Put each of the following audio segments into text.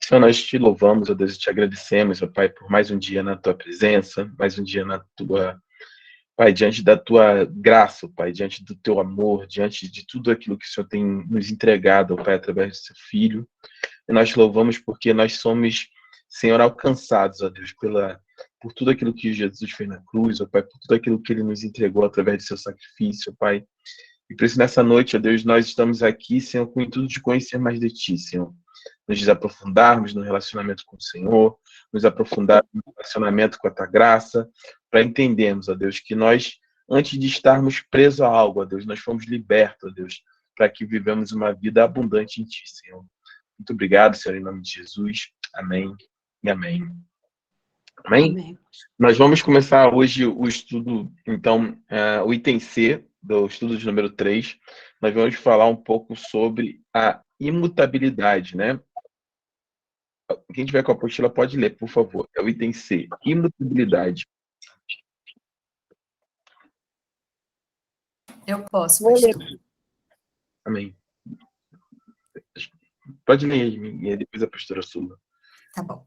Senhor, nós te louvamos, ó Deus, e te agradecemos, ó Pai, por mais um dia na tua presença, mais um dia na tua, Pai, diante da tua graça, Pai, diante do teu amor, diante de tudo aquilo que o Senhor tem nos entregado, ó Pai, através do seu Filho. E nós te louvamos porque nós somos, Senhor, alcançados, ó Deus, por tudo aquilo que Jesus fez na cruz, ó Pai, por tudo aquilo que ele nos entregou através do seu sacrifício, ó Pai. E por isso, nessa noite, ó Deus, nós estamos aqui, Senhor, com o intuito de conhecer mais de Ti, Senhor. Nos aprofundarmos no relacionamento com o Senhor, nos aprofundarmos no relacionamento com a Tua graça, para entendermos, ó Deus, que nós, antes de estarmos presos a algo, ó Deus, nós fomos libertos, ó Deus, para que vivamos uma vida abundante em Ti, Senhor. Muito obrigado, Senhor, em nome de Jesus. Amém e amém. Amém? Amém. Nós vamos começar hoje o estudo, então, o item C do estudo de número 3. Nós vamos falar um pouco sobre a imutabilidade, né? Quem tiver com a apostila pode ler, por favor. É o item C, imutabilidade. Eu posso, Vou ler. pastor. Amém. Pode ler, e depois a pastora sua. Tá bom.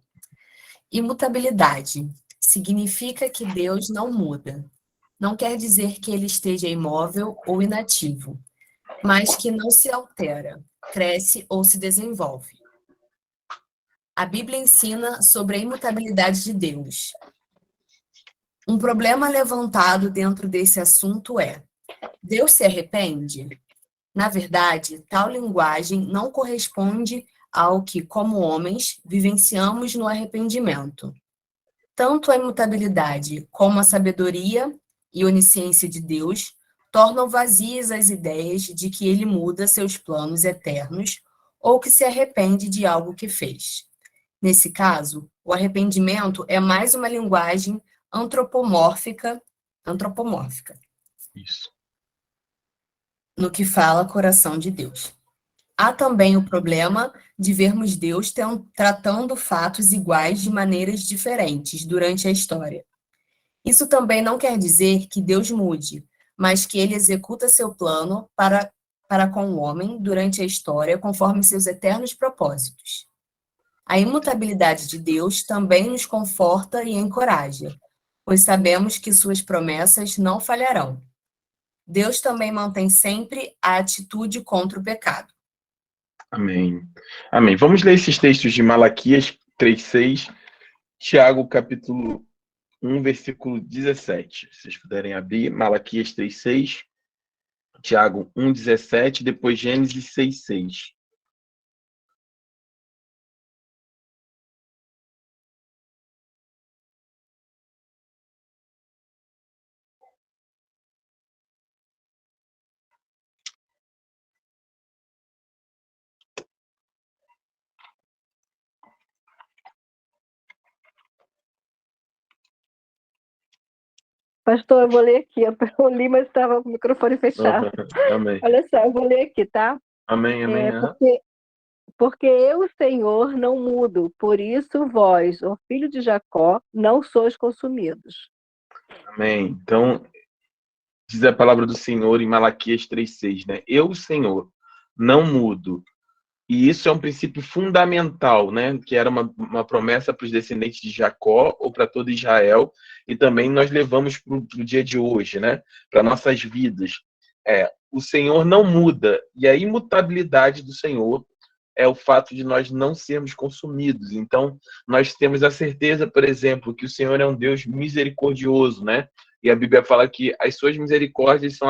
Imutabilidade significa que Deus não muda. Não quer dizer que ele esteja imóvel ou inativo, mas que não se altera, cresce ou se desenvolve. A Bíblia ensina sobre a imutabilidade de Deus. Um problema levantado dentro desse assunto é: Deus se arrepende? Na verdade, tal linguagem não corresponde ao que, como homens, vivenciamos no arrependimento. Tanto a imutabilidade como a sabedoria e onisciência de Deus tornam vazias as ideias de que ele muda seus planos eternos ou que se arrepende de algo que fez. Nesse caso, o arrependimento é mais uma linguagem antropomórfica Isso. no que fala coração de Deus. Há também o problema de vermos Deus tratando fatos iguais de maneiras diferentes durante a história. Isso também não quer dizer que Deus mude, mas que ele executa seu plano para com o homem durante a história conforme seus eternos propósitos. A imutabilidade de Deus também nos conforta e encoraja, pois sabemos que suas promessas não falharão. Deus também mantém sempre a atitude contra o pecado. Amém. Amém. Vamos ler esses textos de Malaquias 3:6, Tiago, capítulo 1, versículo 17. Se vocês puderem abrir, Malaquias 3:6, Tiago 1:17, depois Gênesis 6:6. Pastor, eu vou ler aqui. Eu li, mas estava com o microfone fechado. Amém. Olha só, eu vou ler aqui, tá? Amém, amém. Porque eu, Senhor, não mudo. Por isso, vós, o filho de Jacó, não sois consumidos. Amém. Então, diz a palavra do Senhor em Malaquias 3:6, né? Eu, Senhor, não mudo. E isso é um princípio fundamental, né? Que era uma promessa para os descendentes de Jacó ou para todo Israel, e também nós levamos para o dia de hoje, né? Para nossas vidas. O Senhor não muda, e a imutabilidade do Senhor é o fato de nós não sermos consumidos. Então, nós temos a certeza, por exemplo, que o Senhor é um Deus misericordioso, né? E a Bíblia fala que as suas misericórdias são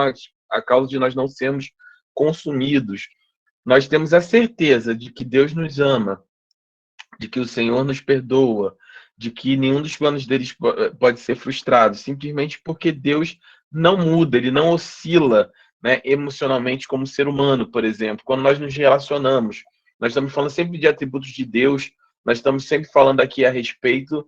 a causa de nós não sermos consumidos. Nós temos a certeza de que Deus nos ama, de que o Senhor nos perdoa, de que nenhum dos planos deles pode ser frustrado, simplesmente porque Deus não muda, ele não oscila, né, emocionalmente como ser humano, por exemplo. Quando nós nos relacionamos, nós estamos falando sempre de atributos de Deus, nós estamos sempre falando aqui a respeito.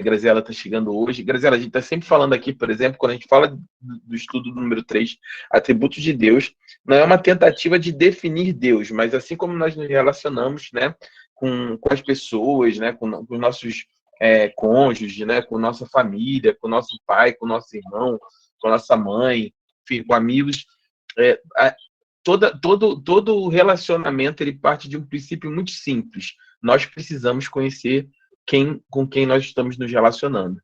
Graziela está chegando hoje. Graziela, a gente está sempre falando aqui, por exemplo, quando a gente fala do estudo do número 3, atributos de Deus, não é uma tentativa de definir Deus, mas assim como nós nos relacionamos, né, com as pessoas, né, com os nossos cônjuges, né, com nossa família, com nosso pai, com nosso irmão, com nossa mãe, enfim, com amigos, todo o relacionamento ele parte de um princípio muito simples. nós precisamos conhecer com quem nós estamos nos relacionando.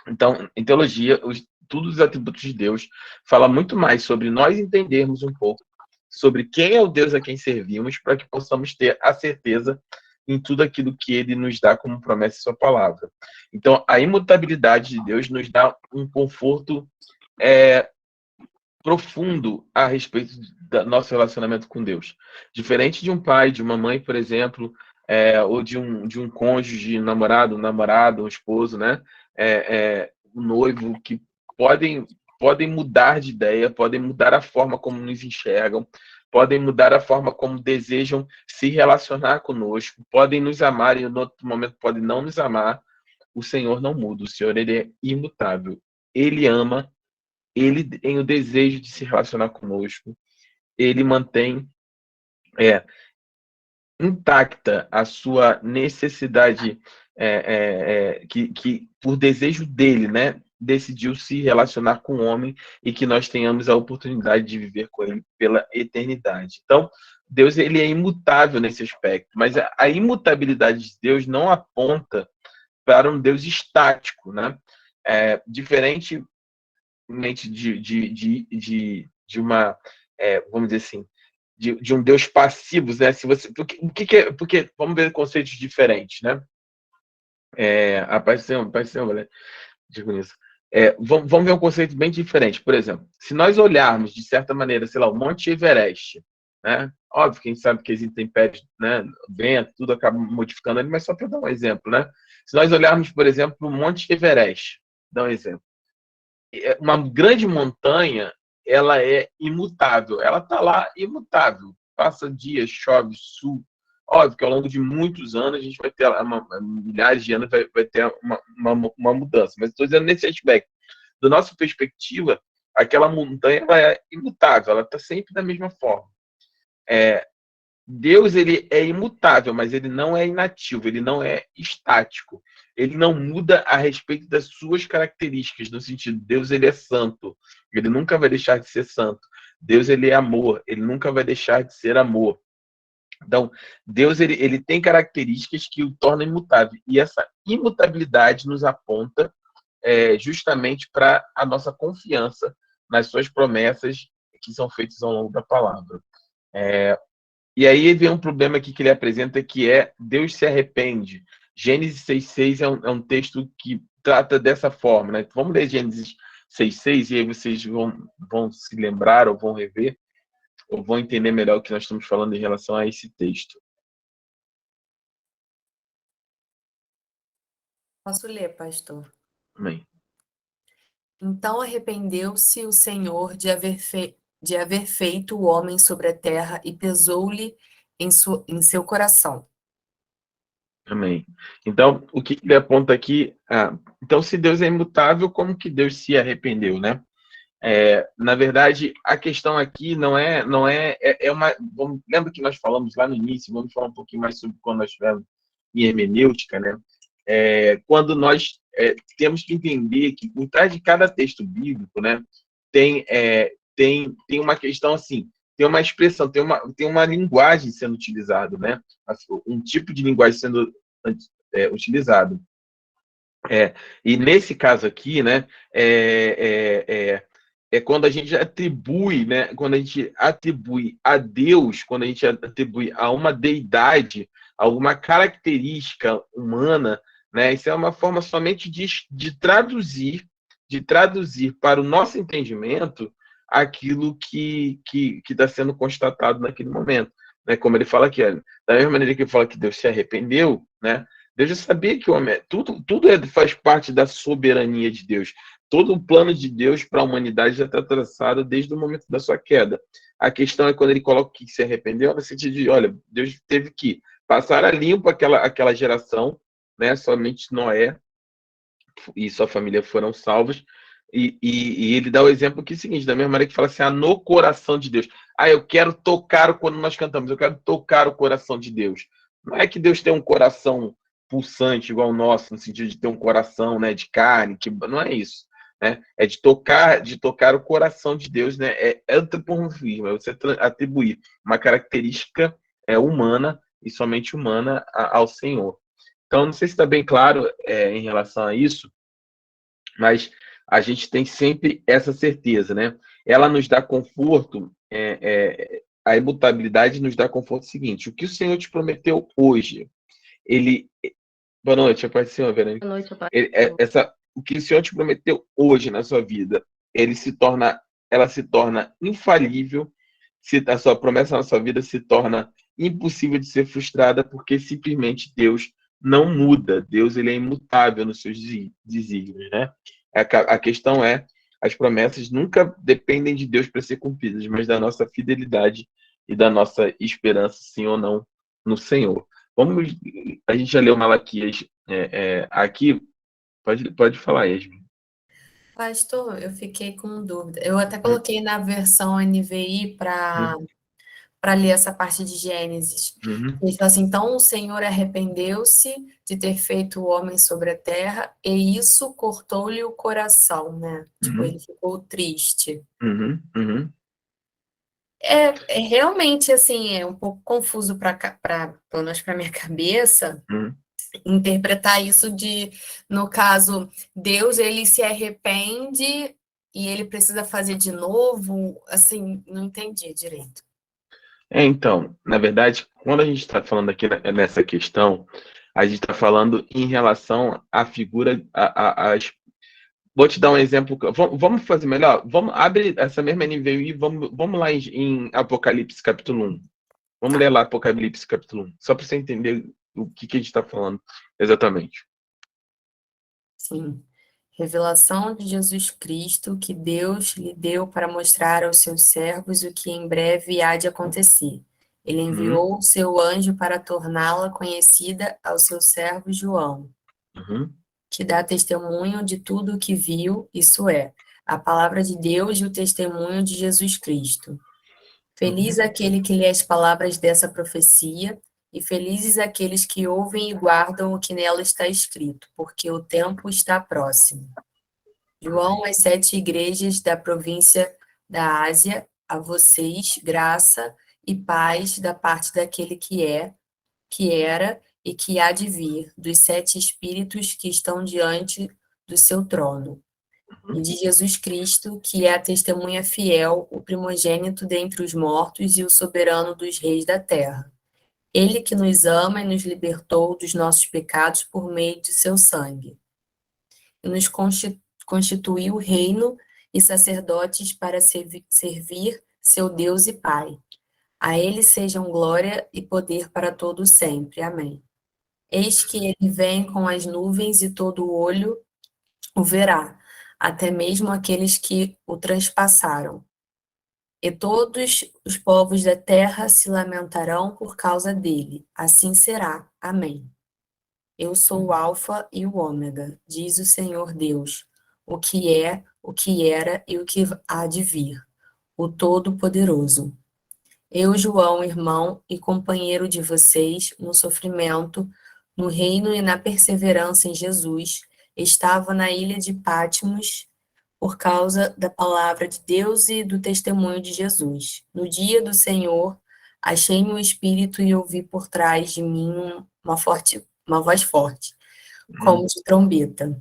Então, em teologia, todos os atributos de Deus fala muito mais sobre nós entendermos um pouco sobre quem é o Deus a quem servimos, para que possamos ter a certeza em tudo aquilo que ele nos dá como promessa em sua palavra. Então, a imutabilidade de Deus nos dá um conforto profundo a respeito do nosso relacionamento com Deus. Diferente de um pai, de uma mãe, por exemplo, ou de um cônjuge, namorado, um esposo, né? Um noivo, que podem mudar de ideia, podem mudar a forma como nos enxergam, podem mudar a forma como desejam se relacionar conosco, podem nos amar e, em outro momento, podem não nos amar. O Senhor não muda, o Senhor ele é imutável. Ele ama, ele tem o desejo de se relacionar conosco, ele mantém intacta a sua necessidade, que por desejo dele, né, decidiu se relacionar com o homem, e que nós tenhamos a oportunidade de viver com ele pela eternidade. Então, Deus ele é imutável nesse aspecto, mas a imutabilidade de Deus não aponta para um Deus estático, né? Diferentemente de uma, vamos dizer assim, de um Deus passivo, né? Se você, porque vamos ver conceitos diferentes, né? Apareceu, digo isso. Vamos ver um conceito bem diferente. Por exemplo, se nós olharmos de certa maneira, sei lá, o Monte Everest, né? Óbvio que a gente sabe que existem intempéries, né? Vento, tudo acaba modificando ele, mas só para dar um exemplo, né? Se nós olharmos, por exemplo, o Monte Everest, dar um exemplo. Uma grande montanha, ela é imutável, ela está lá imutável, passa dias, chove, sul. Óbvio que ao longo de muitos anos a gente vai ter milhares de anos, vai ter uma mudança, mas estou dizendo nesse aspecto. Da nossa perspectiva, aquela montanha ela é imutável, ela está sempre da mesma forma. Deus ele é imutável, mas ele não é inativo, ele não é estático. Ele não muda a respeito das suas características, no sentido, Deus ele é santo, ele nunca vai deixar de ser santo. Deus ele é amor, ele nunca vai deixar de ser amor. Então, Deus ele tem características que o tornam imutável, e essa imutabilidade nos aponta justamente para a nossa confiança nas suas promessas que são feitas ao longo da palavra. E aí vem um problema aqui que ele apresenta, que é Deus se arrepende. Gênesis 6,6 é um texto que trata dessa forma, né? Vamos ler Gênesis 6,6 e aí vocês vão se lembrar ou vão rever ou vão entender melhor o que nós estamos falando em relação a esse texto. Posso ler, pastor? Amém. Então arrependeu-se o Senhor de haver feito o homem sobre a terra, e pesou-lhe em seu coração. Amém. Então, o que ele aponta aqui? Então, se Deus é imutável, como que Deus se arrependeu, né? Na verdade, a questão aqui não é uma. Lembra que nós falamos lá no início? Vamos falar um pouquinho mais sobre quando nós tivemos em hermenêutica, né? Quando nós temos que entender que por trás de cada texto bíblico, né, tem uma questão assim, tem uma expressão, tem uma linguagem sendo utilizada, né? Um tipo de linguagem sendo utilizado. E nesse caso aqui, né, quando a gente atribui, né, quando a gente atribui a Deus, quando a gente atribui a uma deidade alguma característica humana, né, isso é uma forma somente de traduzir para o nosso entendimento aquilo que está sendo constatado naquele momento, né? Como ele fala aqui, da mesma maneira que ele fala que Deus se arrependeu, né? Deus já sabia que o homem, tudo faz parte da soberania de Deus. Todo o plano de Deus para a humanidade já está traçado desde o momento da sua queda. A questão é quando ele coloca que se arrependeu, no sentido de, olha, Deus teve que passar a limpo aquela geração, né? Somente Noé e sua família foram salvos. E ele dá o exemplo que é o seguinte, da mesma maneira que fala assim, no coração de Deus. Eu quero tocar, quando nós cantamos, eu quero tocar o coração de Deus. Não é que Deus tem um coração pulsante igual o nosso, no sentido de ter um coração, né, de carne, não é isso, né? É de tocar o coração de Deus, né? É antropomorfismo, é você atribuir uma característica humana e somente humana ao Senhor. Então, não sei se está bem claro em relação a isso, mas a gente tem sempre essa certeza, né? Ela nos dá conforto, a imutabilidade nos dá conforto seguinte: o que o Senhor te prometeu hoje, ele. Boa noite, a paz do Senhor, Verônica. Boa noite, Pai. O que o Senhor te prometeu hoje na sua vida, ela se torna infalível, se a sua promessa na sua vida se torna impossível de ser frustrada, porque simplesmente Deus não muda. Deus, ele é imutável nos seus desígnios, né? A questão é, as promessas nunca dependem de Deus para ser cumpridas, mas da nossa fidelidade e da nossa esperança, sim ou não, no Senhor. A gente já leu Malaquias aqui. Pode falar, Yasmin. Pastor, eu fiquei com dúvida. Eu até coloquei na versão NVI para ler essa parte de Gênesis. Uhum. Ele fala assim: então o Senhor arrependeu-se de ter feito o homem sobre a terra, e isso cortou-lhe o coração, né? Tipo, ele ficou triste. Uhum. Uhum. É realmente assim, é um pouco confuso pelo menos para minha cabeça, Uhum. interpretar isso no caso, Deus ele se arrepende e ele precisa fazer de novo, assim, não entendi direito. Então, na verdade, quando a gente está falando aqui nessa questão, a gente está falando em relação à figura. Vou te dar um exemplo. Vamos fazer melhor? Vamos abrir essa mesma NVI e vamos lá em Apocalipse capítulo 1. Vamos ler lá Apocalipse capítulo 1, só para você entender o que a gente está falando exatamente. Sim. Revelação de Jesus Cristo que Deus lhe deu para mostrar aos seus servos o que em breve há de acontecer. Ele enviou o seu anjo para torná-la conhecida ao seu servo João, que dá testemunho de tudo o que viu, isso é, a palavra de Deus e o testemunho de Jesus Cristo. Feliz aquele que lê as palavras dessa profecia, e felizes aqueles que ouvem e guardam o que nela está escrito, porque o tempo está próximo. João, às 7 igrejas da província da Ásia, a vocês, graça e paz da parte daquele que era e que há de vir, dos 7 espíritos que estão diante do seu trono, e de Jesus Cristo, que é a testemunha fiel, o primogênito dentre os mortos e o soberano dos reis da terra. Ele que nos ama e nos libertou dos nossos pecados por meio de seu sangue, e nos constituiu reino e sacerdotes para servir seu Deus e Pai. A ele sejam glória e poder para todo sempre. Amém. Eis que ele vem com as nuvens e todo olho o verá, até mesmo aqueles que o transpassaram. E todos os povos da terra se lamentarão por causa dele. Assim será. Amém. Eu sou o Alfa e o Ômega, diz o Senhor Deus, o que é, o que era e o que há de vir, o Todo-Poderoso. Eu, João, irmão e companheiro de vocês no sofrimento, no reino e na perseverança em Jesus, estava na ilha de Patmos por causa da palavra de Deus e do testemunho de Jesus. No dia do Senhor, achei meu espírito e ouvi por trás de mim uma voz forte, como de trombeta,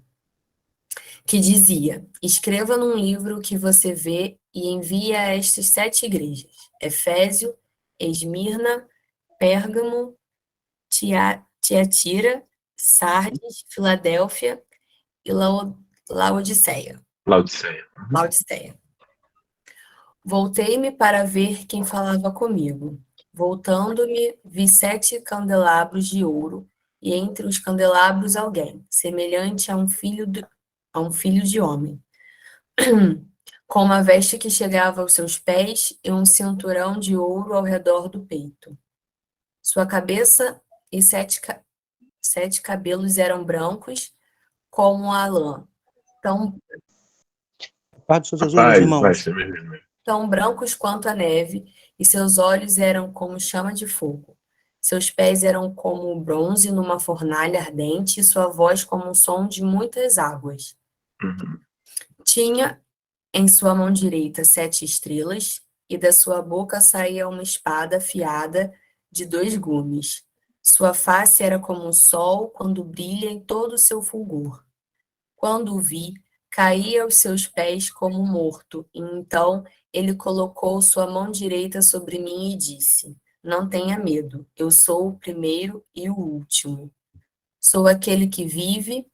que dizia: escreva num livro o que você vê e envie a estas 7 igrejas: Efésio, Esmirna, Pérgamo, Tiatira, Sardes, Filadélfia e Laodiceia. Laodiceia. Voltei-me para ver quem falava comigo. Voltando-me, vi 7 candelabros de ouro, e entre os candelabros alguém, semelhante a um filho de homem, com uma veste que chegava aos seus pés e um cinturão de ouro ao redor do peito. Sua cabeça e 7 cabelos eram brancos como a lã, tão Paz do Senhor Jesus, meus irmãos. tão brancos quanto a neve, e seus olhos eram como chama de fogo. Seus pés eram como bronze numa fornalha ardente, e sua voz como um som de muitas águas. Tinha em sua mão direita 7 estrelas, e da sua boca saía uma espada afiada de 2 gumes. Sua face era como o sol quando brilha em todo o seu fulgor. Quando o vi, caí aos seus pés como morto, e então ele colocou sua mão direita sobre mim e disse: Não tenha medo, eu sou o primeiro e o último. Sou aquele que vive,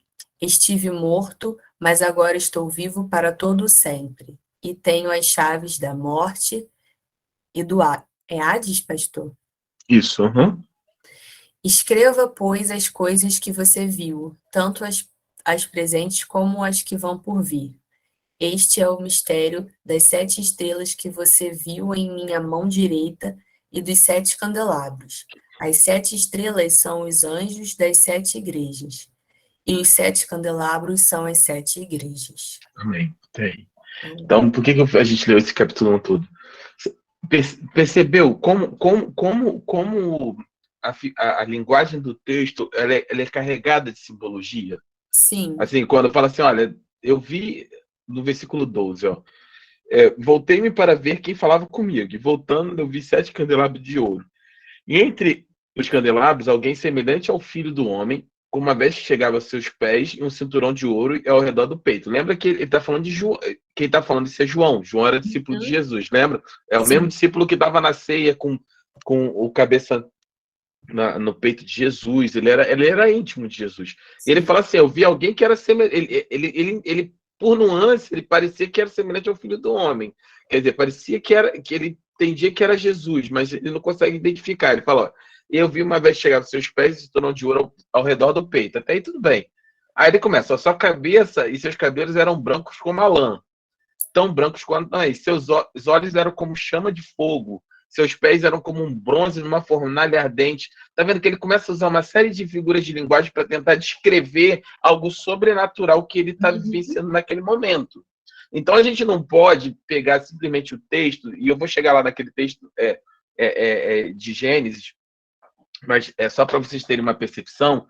estive morto, mas agora estou vivo para todo sempre. E tenho as chaves da morte e do Hades. É Hades, pastor? Isso. Escreva, pois, as coisas que você viu, tanto as presentes como as que vão por vir. Este é o mistério das 7 estrelas que você viu em minha mão direita e dos 7 candelabros. As 7 estrelas são os anjos das 7 igrejas, e os 7 candelabros são as 7 igrejas. Amém. Tem. Então, por que a gente leu esse capítulo todo? Percebeu como a linguagem do texto ela é carregada de simbologia? Sim. Assim, quando fala assim, olha, eu vi no versículo 12, ó, voltei-me para ver quem falava comigo, e voltando eu vi 7 candelabros de ouro. E entre os candelabros, alguém semelhante ao filho do homem, com uma veste que chegava aos seus pés e um cinturão de ouro ao redor do peito. Lembra que ele está falando de João? Quem está falando isso é João. João era discípulo de Jesus, lembra? É o mesmo discípulo que estava na ceia com o cabeça no peito de Jesus. Ele era íntimo de Jesus. E ele fala assim: eu vi alguém que era semelhante. Ele por nuance, ele parecia que era semelhante ao filho do homem. Quer dizer, parecia que ele entendia que era Jesus, mas ele não consegue identificar. Ele fala: ó, eu vi uma vez chegar aos seus pés e se tornou de ouro ao redor do peito. Até aí tudo bem. Aí ele começa: a sua cabeça e seus cabelos eram brancos como a lã, tão brancos quanto seus olhos eram como chama de fogo, seus pés eram como um bronze numa fornalha ardente. Tá vendo que ele começa a usar uma série de figuras de linguagem para tentar descrever algo sobrenatural que ele está vivenciando naquele momento. Então a gente não pode pegar simplesmente o texto, e eu vou chegar lá naquele texto de Gênesis, mas é só para vocês terem uma percepção.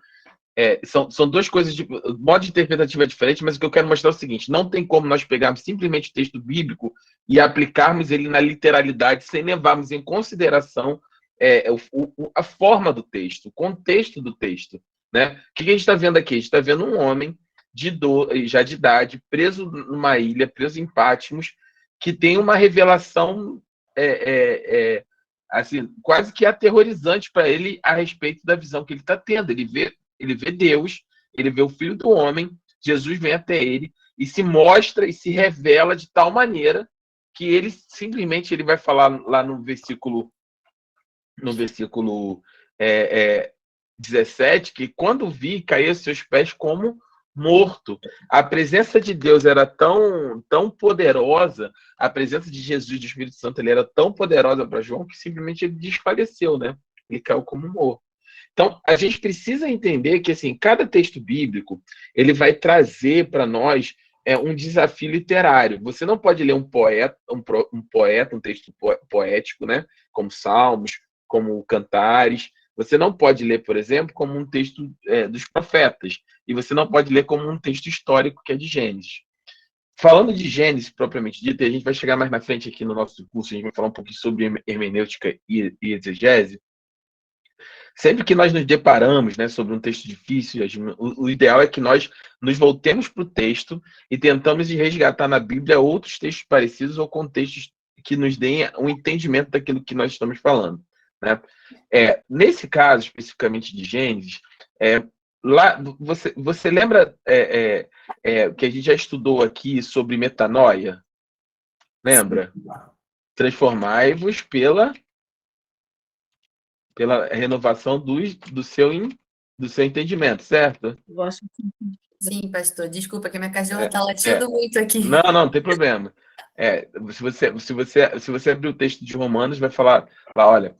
São duas coisas, o modo de interpretativa é diferente, mas o que eu quero mostrar é o seguinte: não tem como nós pegarmos simplesmente o texto bíblico e aplicarmos ele na literalidade sem levarmos em consideração a forma do texto, o contexto do texto, né? O que a gente está vendo aqui? A gente está vendo um homem já de idade, preso numa ilha, preso em Patmos, que tem uma revelação assim, quase que aterrorizante para ele a respeito da visão que ele está tendo. Ele vê Deus, ele vê o Filho do Homem, Jesus vem até ele e se mostra e se revela de tal maneira que ele simplesmente vai falar lá no versículo 17, que quando vi, caí aos seus pés como morto. A presença de Deus era tão poderosa, a presença de Jesus e do Espírito Santo ele era tão poderosa para João que simplesmente ele desfaleceu, né? Ele caiu como morto. Então, a gente precisa entender que, assim, cada texto bíblico ele vai trazer para nós um desafio literário. Você não pode ler um texto poético, né? Como Salmos, como Cantares. Você não pode ler, por exemplo, como um texto dos profetas. E você não pode ler como um texto histórico, que é de Gênesis. Falando de Gênesis, propriamente dito, a gente vai chegar mais na frente aqui no nosso curso, a gente vai falar um pouquinho sobre hermenêutica e exegese. Sempre que nós nos deparamos, né, sobre um texto difícil, o ideal é que nós nos voltemos para o texto e tentamos resgatar na Bíblia outros textos parecidos ou contextos que nos deem um entendimento daquilo que nós estamos falando, né? Nesse caso, especificamente de Gênesis, lá você lembra que a gente já estudou aqui sobre metanoia? Lembra? Transformai-vos pela renovação do seu entendimento, certo? Sim, pastor. Desculpa que minha cachorra está latindo muito aqui. Não tem problema. Se você abrir o texto de Romanos, vai falar lá, olha,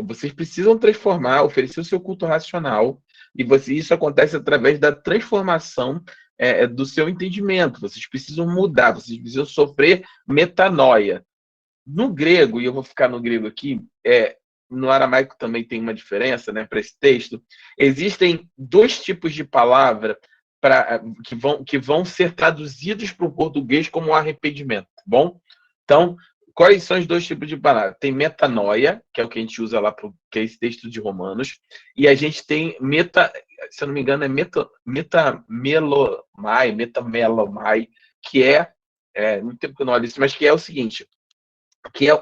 vocês precisam transformar, oferecer o seu culto racional, e isso acontece através da transformação do seu entendimento. Vocês precisam mudar, vocês precisam sofrer metanoia. No grego, e eu vou ficar no grego aqui, no aramaico também tem uma diferença, né, para esse texto. Existem 2 tipos de palavra que vão ser traduzidos para o português como arrependimento, tá bom? Então, quais são os dois tipos de palavra? Tem metanoia, que é o que a gente usa lá, que é esse texto de Romanos, e a gente tem se eu não me engano, é metamelomai, que muito tempo que eu não olho isso, mas que é o seguinte, que é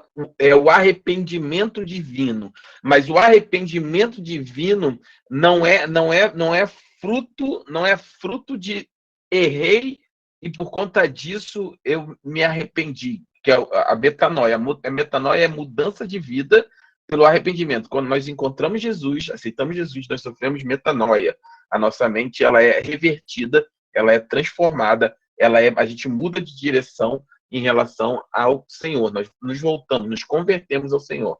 o arrependimento divino. Mas o arrependimento divino não é fruto de errei e por conta disso eu me arrependi, que é a metanoia. A metanoia é mudança de vida pelo arrependimento. Quando nós encontramos Jesus, aceitamos Jesus, nós sofremos metanoia. A nossa mente ela é revertida, ela é transformada, a gente muda de direção em relação ao Senhor. Nós nos voltamos, nos convertemos ao Senhor.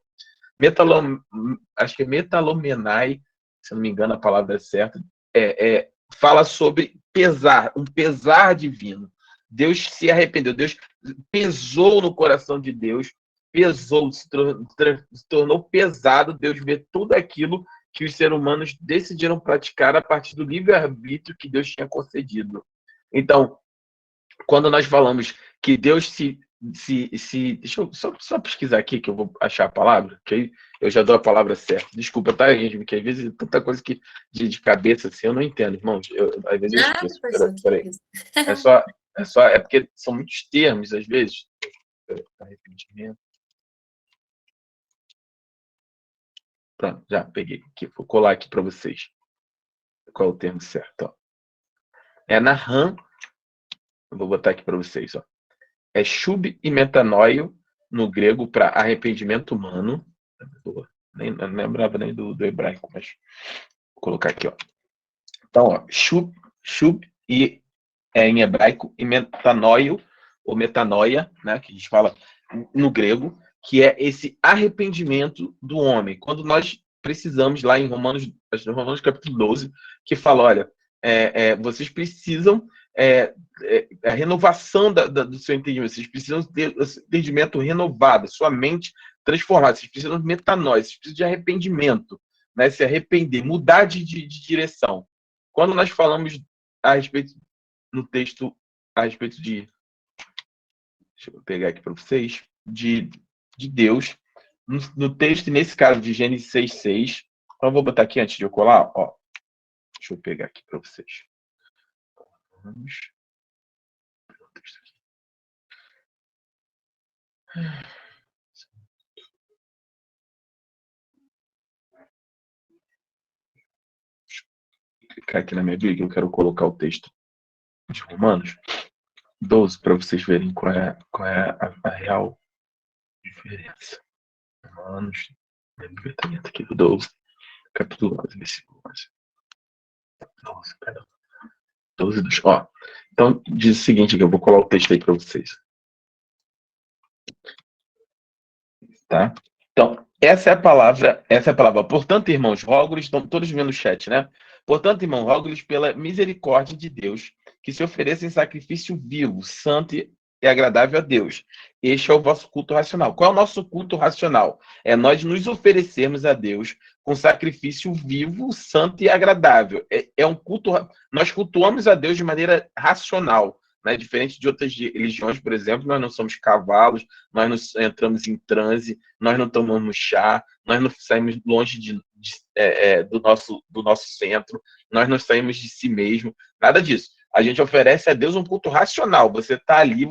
Acho que é metalomenai, se não me engano a palavra é certa, fala sobre pesar, um pesar divino. Deus se arrependeu, Deus pesou no coração de Deus, se tornou pesado, Deus vê tudo aquilo que os seres humanos decidiram praticar a partir do livre-arbítrio que Deus tinha concedido. Então, quando nós falamos que Deus deixa eu só pesquisar aqui que eu vou achar a palavra, que aí eu já dou a palavra certa. Desculpa, tá, gente? Porque às vezes tanta coisa que de cabeça assim eu não entendo, irmãos. Às vezes eu esqueço. Peraí. É porque são muitos termos, às vezes. Arrependimento. Pronto, já peguei aqui. Vou colar aqui para vocês. Qual é o termo certo? Ó. É Naham. Vou botar aqui para vocês. Ó. É shub e metanoio no grego para arrependimento humano. Não lembrava nem do hebraico, mas vou colocar aqui. Ó. Então, ó, shub e em hebraico e metanoio, ou metanoia, né, que a gente fala no grego, que é esse arrependimento do homem. Quando nós precisamos, lá em Romanos capítulo 12, que fala, olha, vocês precisam a renovação do seu entendimento, vocês precisam ter esse entendimento renovado, sua mente transformada, vocês precisam de metanoia, vocês precisam de arrependimento, né, se arrepender, mudar de direção. Quando nós falamos a respeito, no texto, a respeito de, deixa eu pegar aqui para vocês, de Deus, no texto, nesse caso de Gênesis 6:6, então eu vou botar aqui antes de eu colar, ó, deixa eu pegar aqui para vocês. Vamos. Vou clicar aqui na minha Bíblia, que eu quero colocar o texto de Romanos 12 para vocês verem qual é a real diferença. Romanos, minha Bíblia está aqui do 12, capítulo 11, versículo 11. 12, perdão. 12 dos. Ó, então diz o seguinte, que eu vou colar o texto aí para vocês. Tá? Então, essa é a palavra. Portanto, irmãos, rogo-lhes, estão todos vendo o chat, né? Portanto, irmão, rogo-lhes pela misericórdia de Deus, que se ofereçam em sacrifício vivo, santo e agradável a Deus. Este é o vosso culto racional. Qual é o nosso culto racional? É nós nos oferecermos a Deus com sacrifício vivo, santo e agradável. É um culto. Nós cultuamos a Deus de maneira racional, né? Diferente de outras religiões, por exemplo, nós não somos cavalos, nós não entramos em transe, nós não tomamos chá, nós não saímos longe do nosso centro, nós não saímos de si mesmo, nada disso. A gente oferece a Deus um culto racional. Você está ali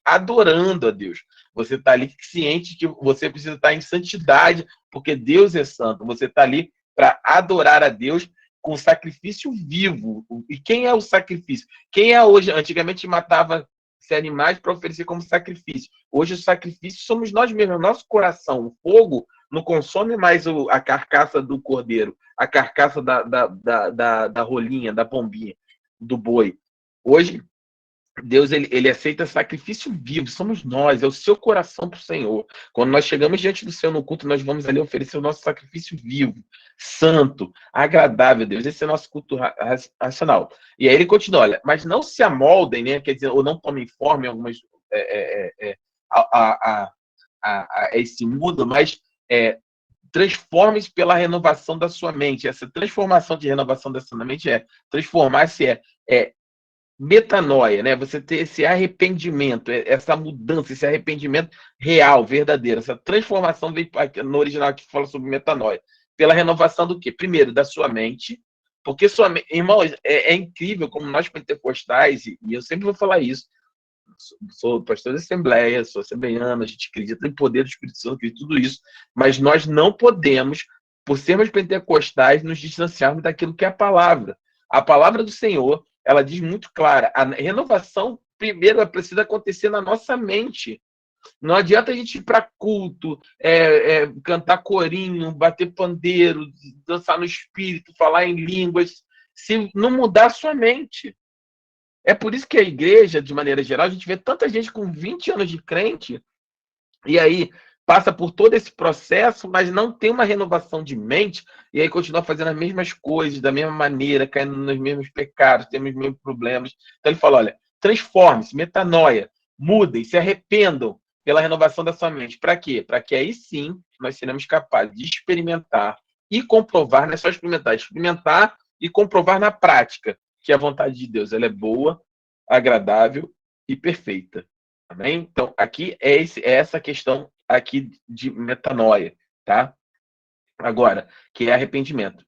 adorando a Deus. Você está ali ciente que você precisa estar em santidade, porque Deus é santo. Você está ali para adorar a Deus com sacrifício vivo. E quem é o sacrifício? Quem é hoje? Antigamente matava-se animais para oferecer como sacrifício. Hoje o sacrifício somos nós mesmos, nosso coração. O fogo não consome mais a carcaça do cordeiro, a carcaça da rolinha, da pombinha, do boi. Hoje, Deus ele aceita sacrifício vivo, somos nós, é o seu coração para o Senhor. Quando nós chegamos diante do Senhor no culto, nós vamos ali oferecer o nosso sacrifício vivo, santo, agradável a Deus. Esse é o nosso culto racional. E aí ele continua, olha, mas não se amoldem, né? Quer dizer, ou não tomem forma em algumas a esse mundo, mas transforme-se pela renovação da sua mente. Essa transformação de renovação da sua mente transformar-se metanoia, né? Você ter esse arrependimento, essa mudança, esse arrependimento real, verdadeiro, essa transformação veio no original que fala sobre metanoia, pela renovação do quê? Primeiro, da sua mente, porque irmãos, é incrível como nós pentecostais, e eu sempre vou falar isso, sou pastor de assembleia, sou assembleiano, a gente acredita em poder do Espírito Santo, acredita em tudo isso, mas nós não podemos, por sermos pentecostais, nos distanciarmos daquilo que é a palavra. A palavra do Senhor, ela diz muito clara, a renovação primeiro precisa acontecer na nossa mente. Não adianta a gente ir para culto, cantar corinho, bater pandeiro, dançar no espírito, falar em línguas, se não mudar a sua mente. É por isso que a igreja, de maneira geral, a gente vê tanta gente com 20 anos de crente, e aí passa por todo esse processo, mas não tem uma renovação de mente, e aí continua fazendo as mesmas coisas, da mesma maneira, caindo nos mesmos pecados, tendo os mesmos problemas. Então ele fala, olha, transforme-se, metanoia, mudem, se arrependam pela renovação da sua mente. Para quê? Para que aí sim nós seremos capazes de experimentar e comprovar, não é só experimentar e comprovar na prática que a vontade de Deus ela é boa, agradável e perfeita. Amém? Então, aqui é essa questão aqui de metanoia, tá? Agora, que é arrependimento.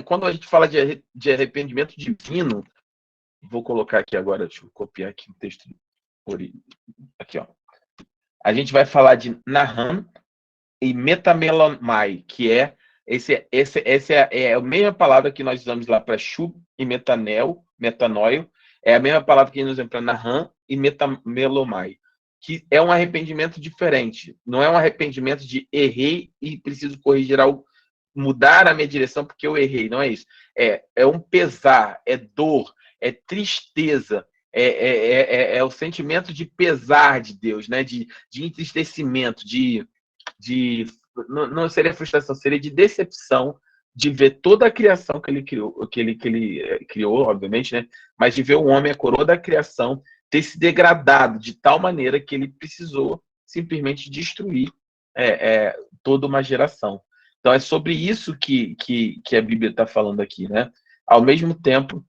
Quando a gente fala de arrependimento divino, vou colocar aqui agora, deixa eu copiar aqui o texto. Aqui, ó. A gente vai falar de Naham e metamelomai, que é a mesma palavra que nós usamos lá para shub e metanoio, é a mesma palavra que nós usamos para Naham e metamelomai, que é um arrependimento diferente. Não é um arrependimento de errei e preciso corrigir algo, mudar a minha direção porque eu errei. Não é isso. É um pesar, é dor, é tristeza, é o sentimento de pesar de Deus, né? De entristecimento, não seria frustração, seria de decepção de ver toda a criação que ele criou, que ele criou, obviamente, né? Mas de ver o homem, a coroa da criação, ter se degradado de tal maneira que ele precisou simplesmente destruir toda uma geração. Então é sobre isso que a Bíblia está falando aqui, né? Ao mesmo tempo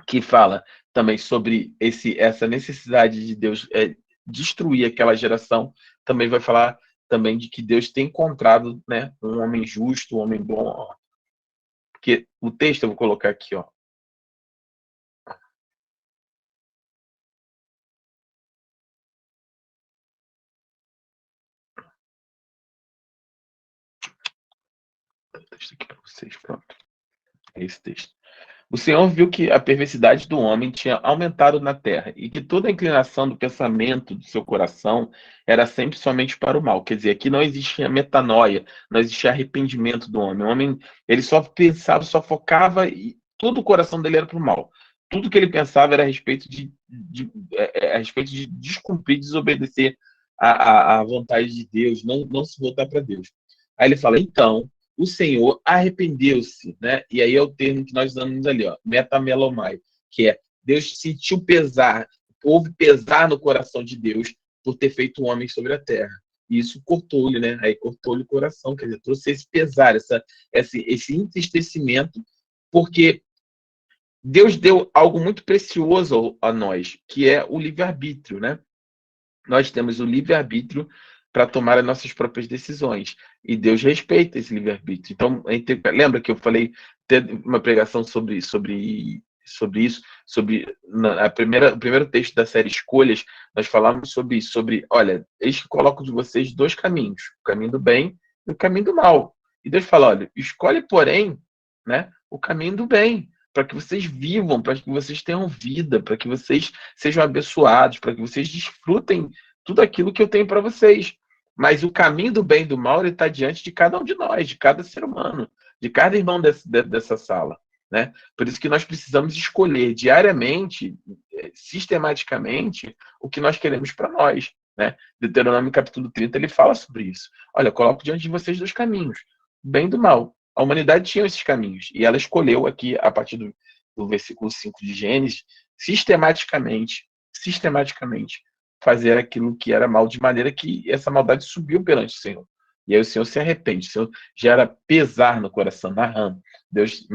que fala também sobre essa necessidade de Deus destruir aquela geração, também vai falar também de que Deus tem encontrado, né, um homem justo, um homem bom. Ó. Porque o texto eu vou colocar aqui, ó. O texto aqui para vocês, pronto. É esse texto. O Senhor viu que a perversidade do homem tinha aumentado na terra e que toda a inclinação do pensamento do seu coração era sempre somente para o mal. Quer dizer, aqui não existia metanoia, não existia arrependimento do homem. O homem, ele só pensava, só focava e todo o coração dele era para o mal. Tudo que ele pensava era a respeito a respeito de descumprir, desobedecer à vontade de Deus, não se voltar para Deus. Aí ele fala, então, o Senhor arrependeu-se, né? E aí é o termo que nós usamos ali, ó, metamelomai, que é Deus sentiu pesar, houve pesar no coração de Deus por ter feito um homem sobre a terra. E isso cortou-lhe, né? Aí cortou-lhe o coração, quer dizer, trouxe esse pesar, esse entristecimento, porque Deus deu algo muito precioso a nós, que é o livre-arbítrio, né? Nós temos o livre-arbítrio para tomar as nossas próprias decisões. E Deus respeita esse livre-arbítrio. Então, lembra que eu falei, ter uma pregação sobre isso, o primeiro texto da série Escolhas, nós falamos sobre isso, olha, eis que coloco de vocês dois caminhos, o caminho do bem e o caminho do mal. E Deus fala, olha, escolhe, porém, né, o caminho do bem, para que vocês vivam, para que vocês tenham vida, para que vocês sejam abençoados, para que vocês desfrutem tudo aquilo que eu tenho para vocês. Mas o caminho do bem e do mal está diante de cada um de nós, de cada ser humano, de cada irmão dessa sala. Né? Por isso que nós precisamos escolher diariamente, sistematicamente, o que nós queremos para nós. Né? Deuteronômio capítulo 30, ele fala sobre isso. Olha, eu coloco diante de vocês dois caminhos, o bem e do mal. A humanidade tinha esses caminhos, e ela escolheu aqui, a partir do versículo 5 de Gênesis, sistematicamente, fazer aquilo que era mal, de maneira que essa maldade subiu perante o Senhor. E aí o Senhor se arrepende, o Senhor gera pesar no coração, na rama. Deus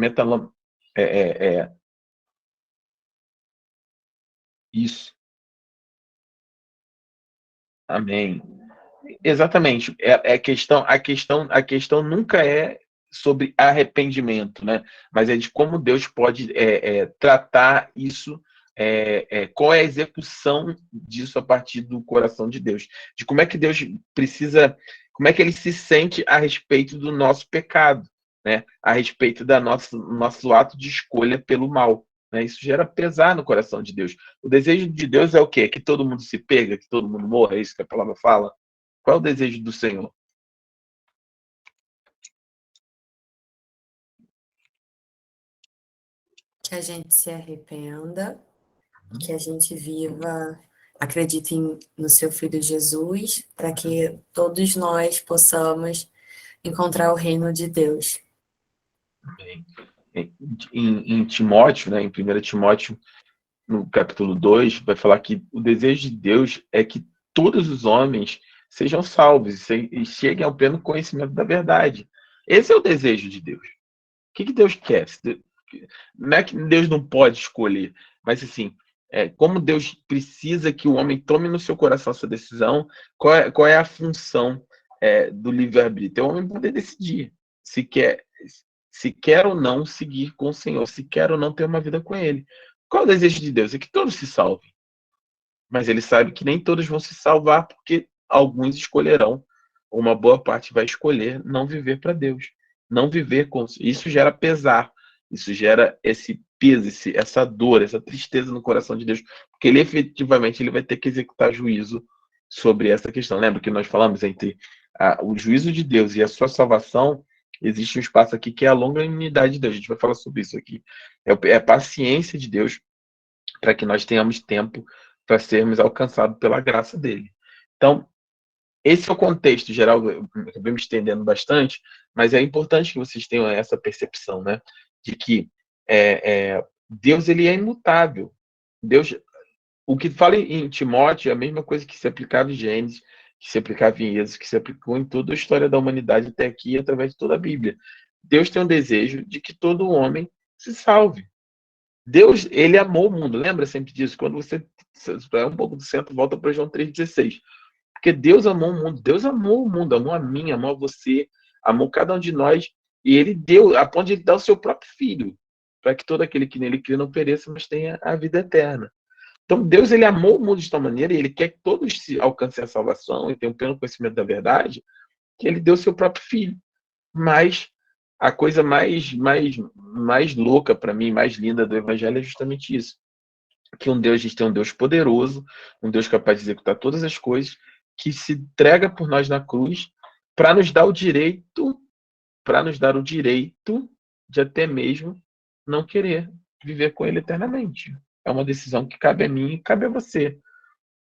Isso. Amém. Exatamente. A questão nunca é sobre arrependimento, né? Mas é de como Deus pode tratar isso, qual é a execução disso a partir do coração de Deus, de como é que Deus precisa, como é que ele se sente a respeito do nosso pecado, né? A respeito da nosso ato de escolha pelo mal. Né? Isso gera pesar no coração de Deus. O desejo de Deus é o quê? Que todo mundo se pega, que todo mundo morra, é isso que a palavra fala? Qual é o desejo do Senhor? Que a gente se arrependa, que a gente viva, acredite no seu Filho Jesus, para que todos nós possamos encontrar o reino de Deus. Em Timóteo, né, em 1 Timóteo, no capítulo 2, vai falar que o desejo de Deus é que todos os homens sejam salvos e cheguem ao pleno conhecimento da verdade. Esse é o desejo de Deus. O que Deus quer? Não é que Deus não pode escolher, mas assim, como Deus precisa que o homem tome no seu coração essa decisão, qual é a função do livre-arbítrio? É o homem poder decidir se quer ou não seguir com o Senhor, se quer ou não ter uma vida com Ele. Qual é o desejo de Deus? É que todos se salvem. Mas Ele sabe que nem todos vão se salvar, porque alguns escolherão, uma boa parte vai escolher não viver para Deus. Não viver com... Isso gera pesar, isso gera esse peso, essa dor, essa tristeza no coração de Deus, porque Ele efetivamente ele vai ter que executar juízo sobre essa questão. Lembra que nós falamos entre o juízo de Deus e a sua salvação? Existe um espaço aqui que é a longanimidade de Deus. A gente vai falar sobre isso aqui. É a paciência de Deus para que nós tenhamos tempo para sermos alcançados pela graça dele. Então, esse é o contexto geral. Eu acabei me estendendo bastante, mas é importante que vocês tenham essa percepção, né? De que Deus ele é imutável. Deus, o que fala em Timóteo é a mesma coisa que se aplicava em Gênesis, que se aplicava em Êxodo, que se aplicou em toda a história da humanidade até aqui, através de toda a Bíblia. Deus tem um desejo de que todo homem se salve. Deus, ele amou o mundo. Lembra sempre disso? Quando você vai um pouco do centro, volta para João 3,16. Porque Deus amou o mundo. Deus amou o mundo, amou a mim, amou a você, amou cada um de nós. E ele deu, a ponto de ele dar o seu próprio filho, para que todo aquele que nele crê não pereça, mas tenha a vida eterna. Então, Deus, ele amou o mundo de tal maneira, e ele quer que todos se alcancem a salvação e tenham pleno conhecimento da verdade, que ele deu o seu próprio filho. Mas a coisa mais louca para mim, mais linda do evangelho é justamente isso. Que a gente tem um Deus poderoso, um Deus capaz de executar todas as coisas, que se entrega por nós na cruz para nos dar o direito, de até mesmo não querer viver com ele eternamente. É uma decisão que cabe a mim e cabe a você.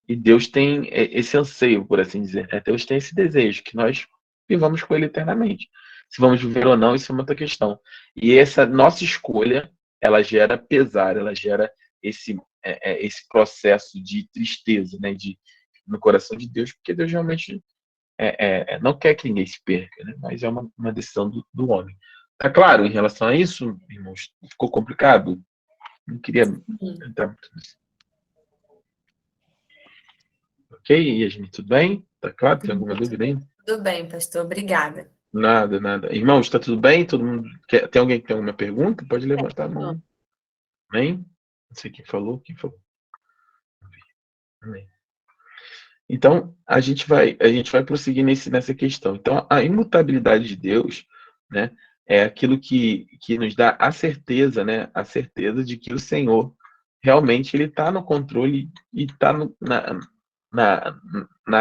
E Deus tem esse anseio, por assim dizer. Deus tem esse desejo, que nós vivamos com ele eternamente. Se vamos viver ou não, isso é uma outra questão. E essa nossa escolha, ela gera pesar, ela gera esse processo de tristeza, né, no coração de Deus, porque Deus realmente não quer que ninguém se perca, né, mas é uma decisão do homem. Tá claro em relação a isso, irmãos? Ficou complicado? Não queria entrar muito nisso. Ok, Yasmin, tudo bem? Tá claro? Tem alguma dúvida aí? Tudo bem, pastor. Obrigada. Nada, nada. Irmãos, está tudo bem? Todo mundo tem alguém que tem alguma pergunta? Pode levantar a mão. Amém? Não sei quem falou. Amém. Então, a gente vai prosseguir nessa questão. Então, a imutabilidade de Deus, né, é aquilo que nos dá a certeza, né, a certeza de que o Senhor realmente ele está no controle e está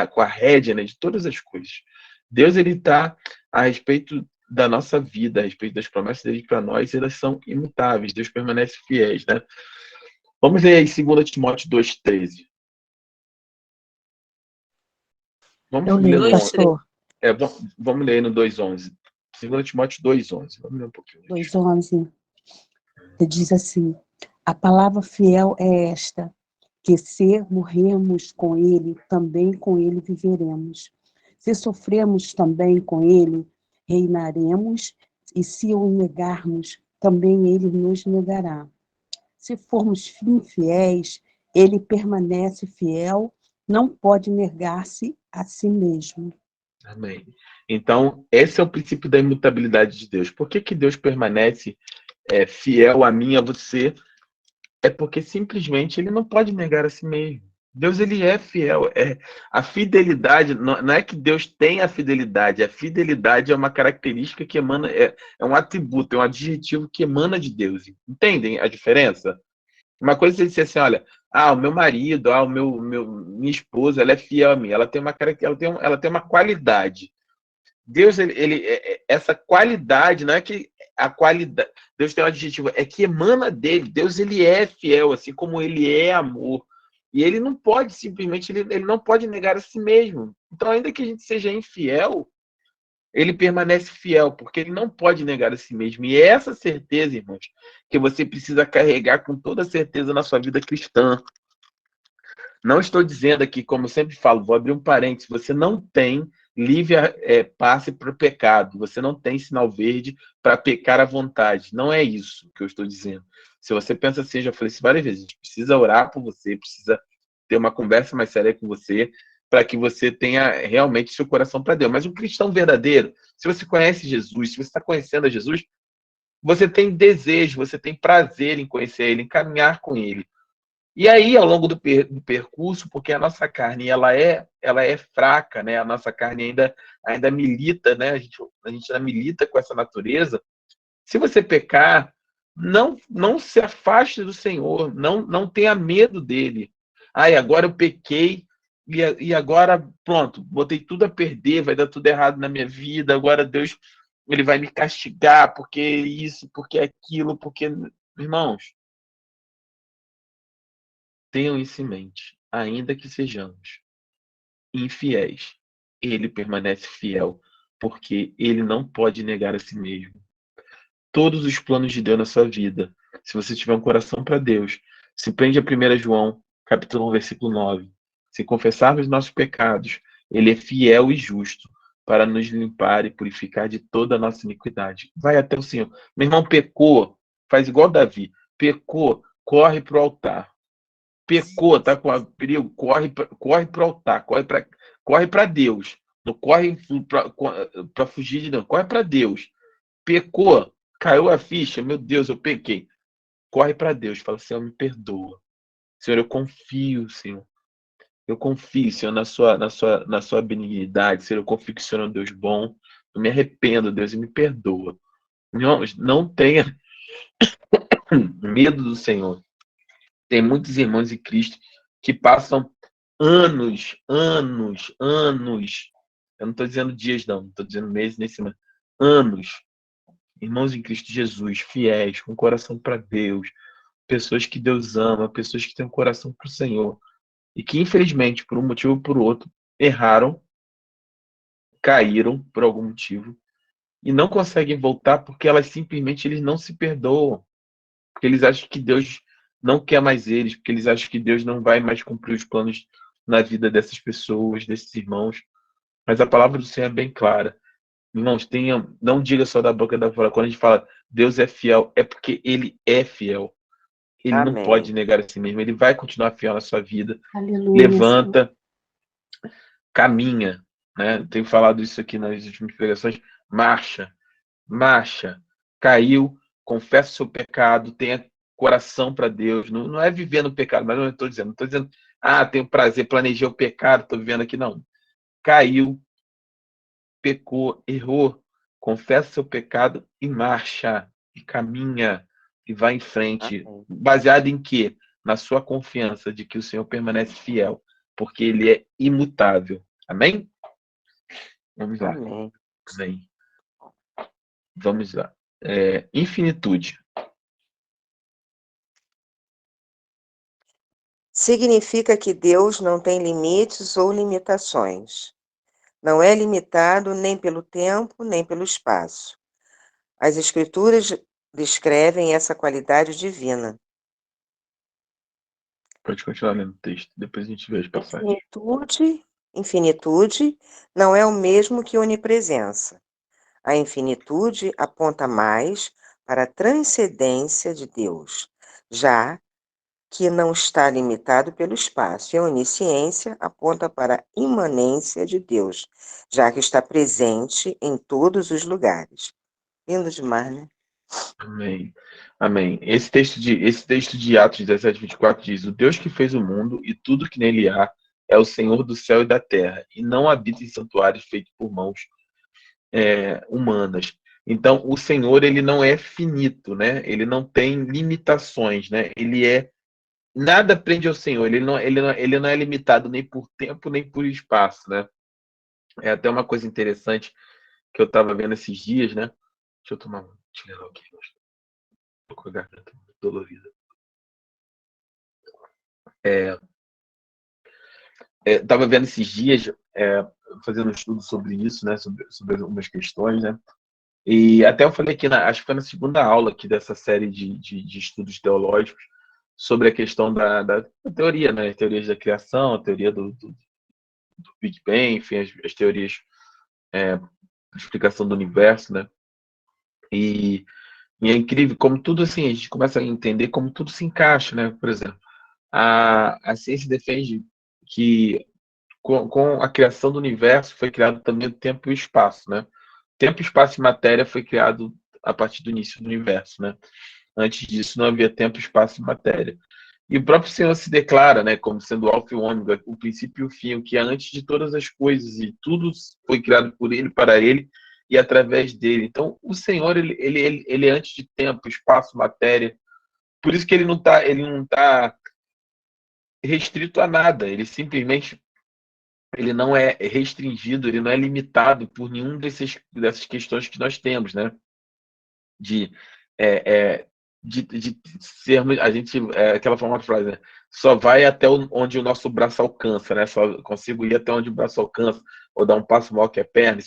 com a rédea, né, de todas as coisas. Deus ele está a respeito da nossa vida, a respeito das promessas dele para nós, elas são imutáveis. Deus permanece fiel, né? Vamos ler aí 2 Timóteo 2,13. Vamos ler no pastor. Vamos ler no 2,11. 2 Timóteo 2,11. Vamos ler um pouquinho. 2,11. Diz assim: a palavra fiel é esta, que se morrermos com ele, também com ele viveremos. Se sofremos também com ele, reinaremos, e se o negarmos, também ele nos negará. Se formos infiéis, Ele permanece fiel, não pode negar-se a si mesmo. Amém. Então, esse é o princípio da imutabilidade de Deus. Por que que Deus permanece fiel a mim, a você? É porque simplesmente ele não pode negar a si mesmo. Deus, ele é fiel. A fidelidade, não é que Deus tem a fidelidade é uma característica que emana, é um atributo, é um adjetivo que emana de Deus. Entendem a diferença? Uma coisa é você dizer assim, olha, o meu marido, minha esposa, ela é fiel a mim, ela tem uma ela tem uma qualidade. Deus, essa qualidade, não é que a qualidade, Deus tem um adjetivo, é que emana dele. Deus, ele é fiel, assim como ele é amor. E ele não pode simplesmente, ele não pode negar a si mesmo. Então, ainda que a gente seja infiel, ele permanece fiel, porque ele não pode negar a si mesmo. E é essa certeza, irmãos, que você precisa carregar com toda certeza na sua vida cristã. Não estou dizendo aqui, como eu sempre falo, vou abrir um parênteses, você não tem livre passe para o pecado, você não tem sinal verde para pecar à vontade. Não é isso que eu estou dizendo. Se você pensa assim, já falei isso várias vezes, a gente precisa orar por você, precisa ter uma conversa mais séria com você, para que você tenha realmente seu coração para Deus. Mas um cristão verdadeiro, se você conhece Jesus, se você está conhecendo a Jesus, você tem desejo, você tem prazer em conhecer Ele, em caminhar com Ele. E aí, ao longo do percurso, porque a nossa carne ela é fraca, né? A nossa carne ainda milita, né? A gente ainda milita com essa natureza. Se você pecar, não se afaste do Senhor, não tenha medo dele. Ai, agora eu pequei e agora, pronto, botei tudo a perder, vai dar tudo errado na minha vida, agora Deus ele vai me castigar porque isso, porque aquilo, porque... Irmãos, tenham isso em mente, ainda que sejamos infiéis, ele permanece fiel, porque ele não pode negar a si mesmo. Todos os planos de Deus na sua vida, se você tiver um coração para Deus, se prende a 1 João, capítulo 1, versículo 9. Se confessarmos nossos pecados, ele é fiel e justo para nos limpar e purificar de toda a nossa iniquidade. Vai até o Senhor. Meu irmão pecou, faz igual Davi. Pecou, corre para o altar. Pecou, tá com perigo, corre para o altar, corre para Deus. Não corre para fugir de Deus, corre para Deus. Pecou, caiu a ficha, meu Deus, eu pequei. Corre para Deus, fala, Senhor, me perdoa. Senhor, eu confio, Senhor. Eu confio, Senhor, na sua benignidade. Senhor, eu confio que o Senhor é um Deus bom. Eu me arrependo, Deus, e me perdoa. Irmãos, não tenha medo do Senhor. Tem muitos irmãos em Cristo que passam anos. Eu não estou dizendo dias, não estou dizendo meses, nem semana. Anos. Irmãos em Cristo Jesus, fiéis, com coração para Deus, pessoas que Deus ama, pessoas que têm um coração para o Senhor, e que, infelizmente, por um motivo ou por outro, erraram, caíram por algum motivo, e não conseguem voltar porque eles não se perdoam, porque eles acham que Deus não quer mais eles, porque eles acham que Deus não vai mais cumprir os planos na vida dessas pessoas, desses irmãos. Mas a palavra do Senhor é bem clara. Irmãos, não diga só da boca da fora. Quando a gente fala Deus é fiel, é porque Ele é fiel. Ele não pode Amém. negar a si mesmo. Ele vai continuar fiel na sua vida. Aleluia, Senhor. Levanta, caminha. Né? Tenho falado isso aqui nas últimas pregações. Marcha. Caiu, confessa o seu pecado, tenha coração para Deus. Não é viver no pecado, mas não estou dizendo. Não estou dizendo, tenho prazer, planejei o pecado, estou vivendo aqui. Não. Caiu, pecou, errou, confessa seu pecado e marcha, e caminha, e vai em frente. Amém. Baseado em quê? Na sua confiança de que o Senhor permanece fiel, porque Ele é imutável. Amém? Vamos lá. Amém. Vamos lá. Infinitude. Significa que Deus não tem limites ou limitações. Não é limitado nem pelo tempo, nem pelo espaço. As Escrituras descrevem essa qualidade divina. Pode continuar lendo o texto, depois a gente vê as passagens. Infinitude não é o mesmo que onipresença. A infinitude aponta mais para a transcendência de Deus. Já que não está limitado pelo espaço. E a onisciência aponta para a imanência de Deus, já que está presente em todos os lugares. Lindo demais, né? Amém. Amém. Esse texto de Atos 17:24 diz: O Deus que fez o mundo e tudo que nele há é o Senhor do céu e da terra, e não habita em santuários feitos por mãos humanas. Então, o Senhor, ele não é finito, né? Ele não tem limitações, né? Nada prende ao Senhor. Ele não é limitado nem por tempo nem por espaço, né? É até uma coisa interessante que eu estava vendo esses dias, né? Deixa eu tomar um Tilenol aqui. Tô com a garganta muito dolorida. Estava vendo esses dias, fazendo um estudo sobre isso, né? Sobre algumas questões, né? E até eu falei aqui, acho que foi na segunda aula aqui dessa série de estudos teológicos, sobre a questão da teoria, né? As teorias da criação, a teoria do Big Bang, enfim, as teorias de explicação do universo, né? E, e é incrível como tudo assim, a gente começa a entender como tudo se encaixa, né? Por exemplo, a ciência defende que com a criação do universo foi criado também o tempo e o espaço, né? Tempo, espaço e matéria foi criado a partir do início do universo, né? Antes disso não havia tempo, espaço e matéria. E o próprio Senhor se declara, né, como sendo o alfa e o ômega, o princípio e o fim, o que é antes de todas as coisas, e tudo foi criado por ele, para ele e através dele. Então, o Senhor, ele é antes de tempo, espaço, matéria. Por isso que ele não tá restrito a nada, ele simplesmente ele não é restringido, ele não é limitado por nenhum dessas questões que nós temos, né? De, é, é, de sermos, a gente, aquela famosa frase, né? Só vai até onde o nosso braço alcança, né? Só consigo ir até onde o braço alcança, ou dar um passo maior que a perna.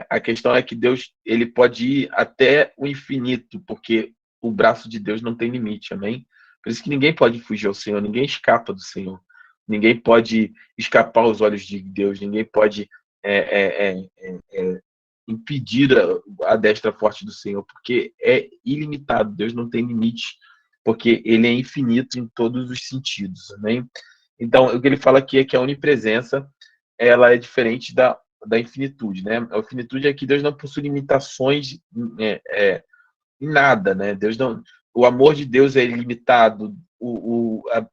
A questão é que Deus, ele pode ir até o infinito, porque o braço de Deus não tem limite, amém? Por isso que ninguém pode fugir ao Senhor, ninguém escapa do Senhor, ninguém pode escapar aos olhos de Deus, ninguém pode é, é, impedir a destra forte do Senhor, porque é ilimitado, Deus não tem limite, porque ele é infinito em todos os sentidos, amém? Então, o que ele fala aqui é que a onipresença, ela é diferente da infinitude, né? A infinitude é que Deus não possui limitações em nada, né? Deus não, o amor de Deus é ilimitado,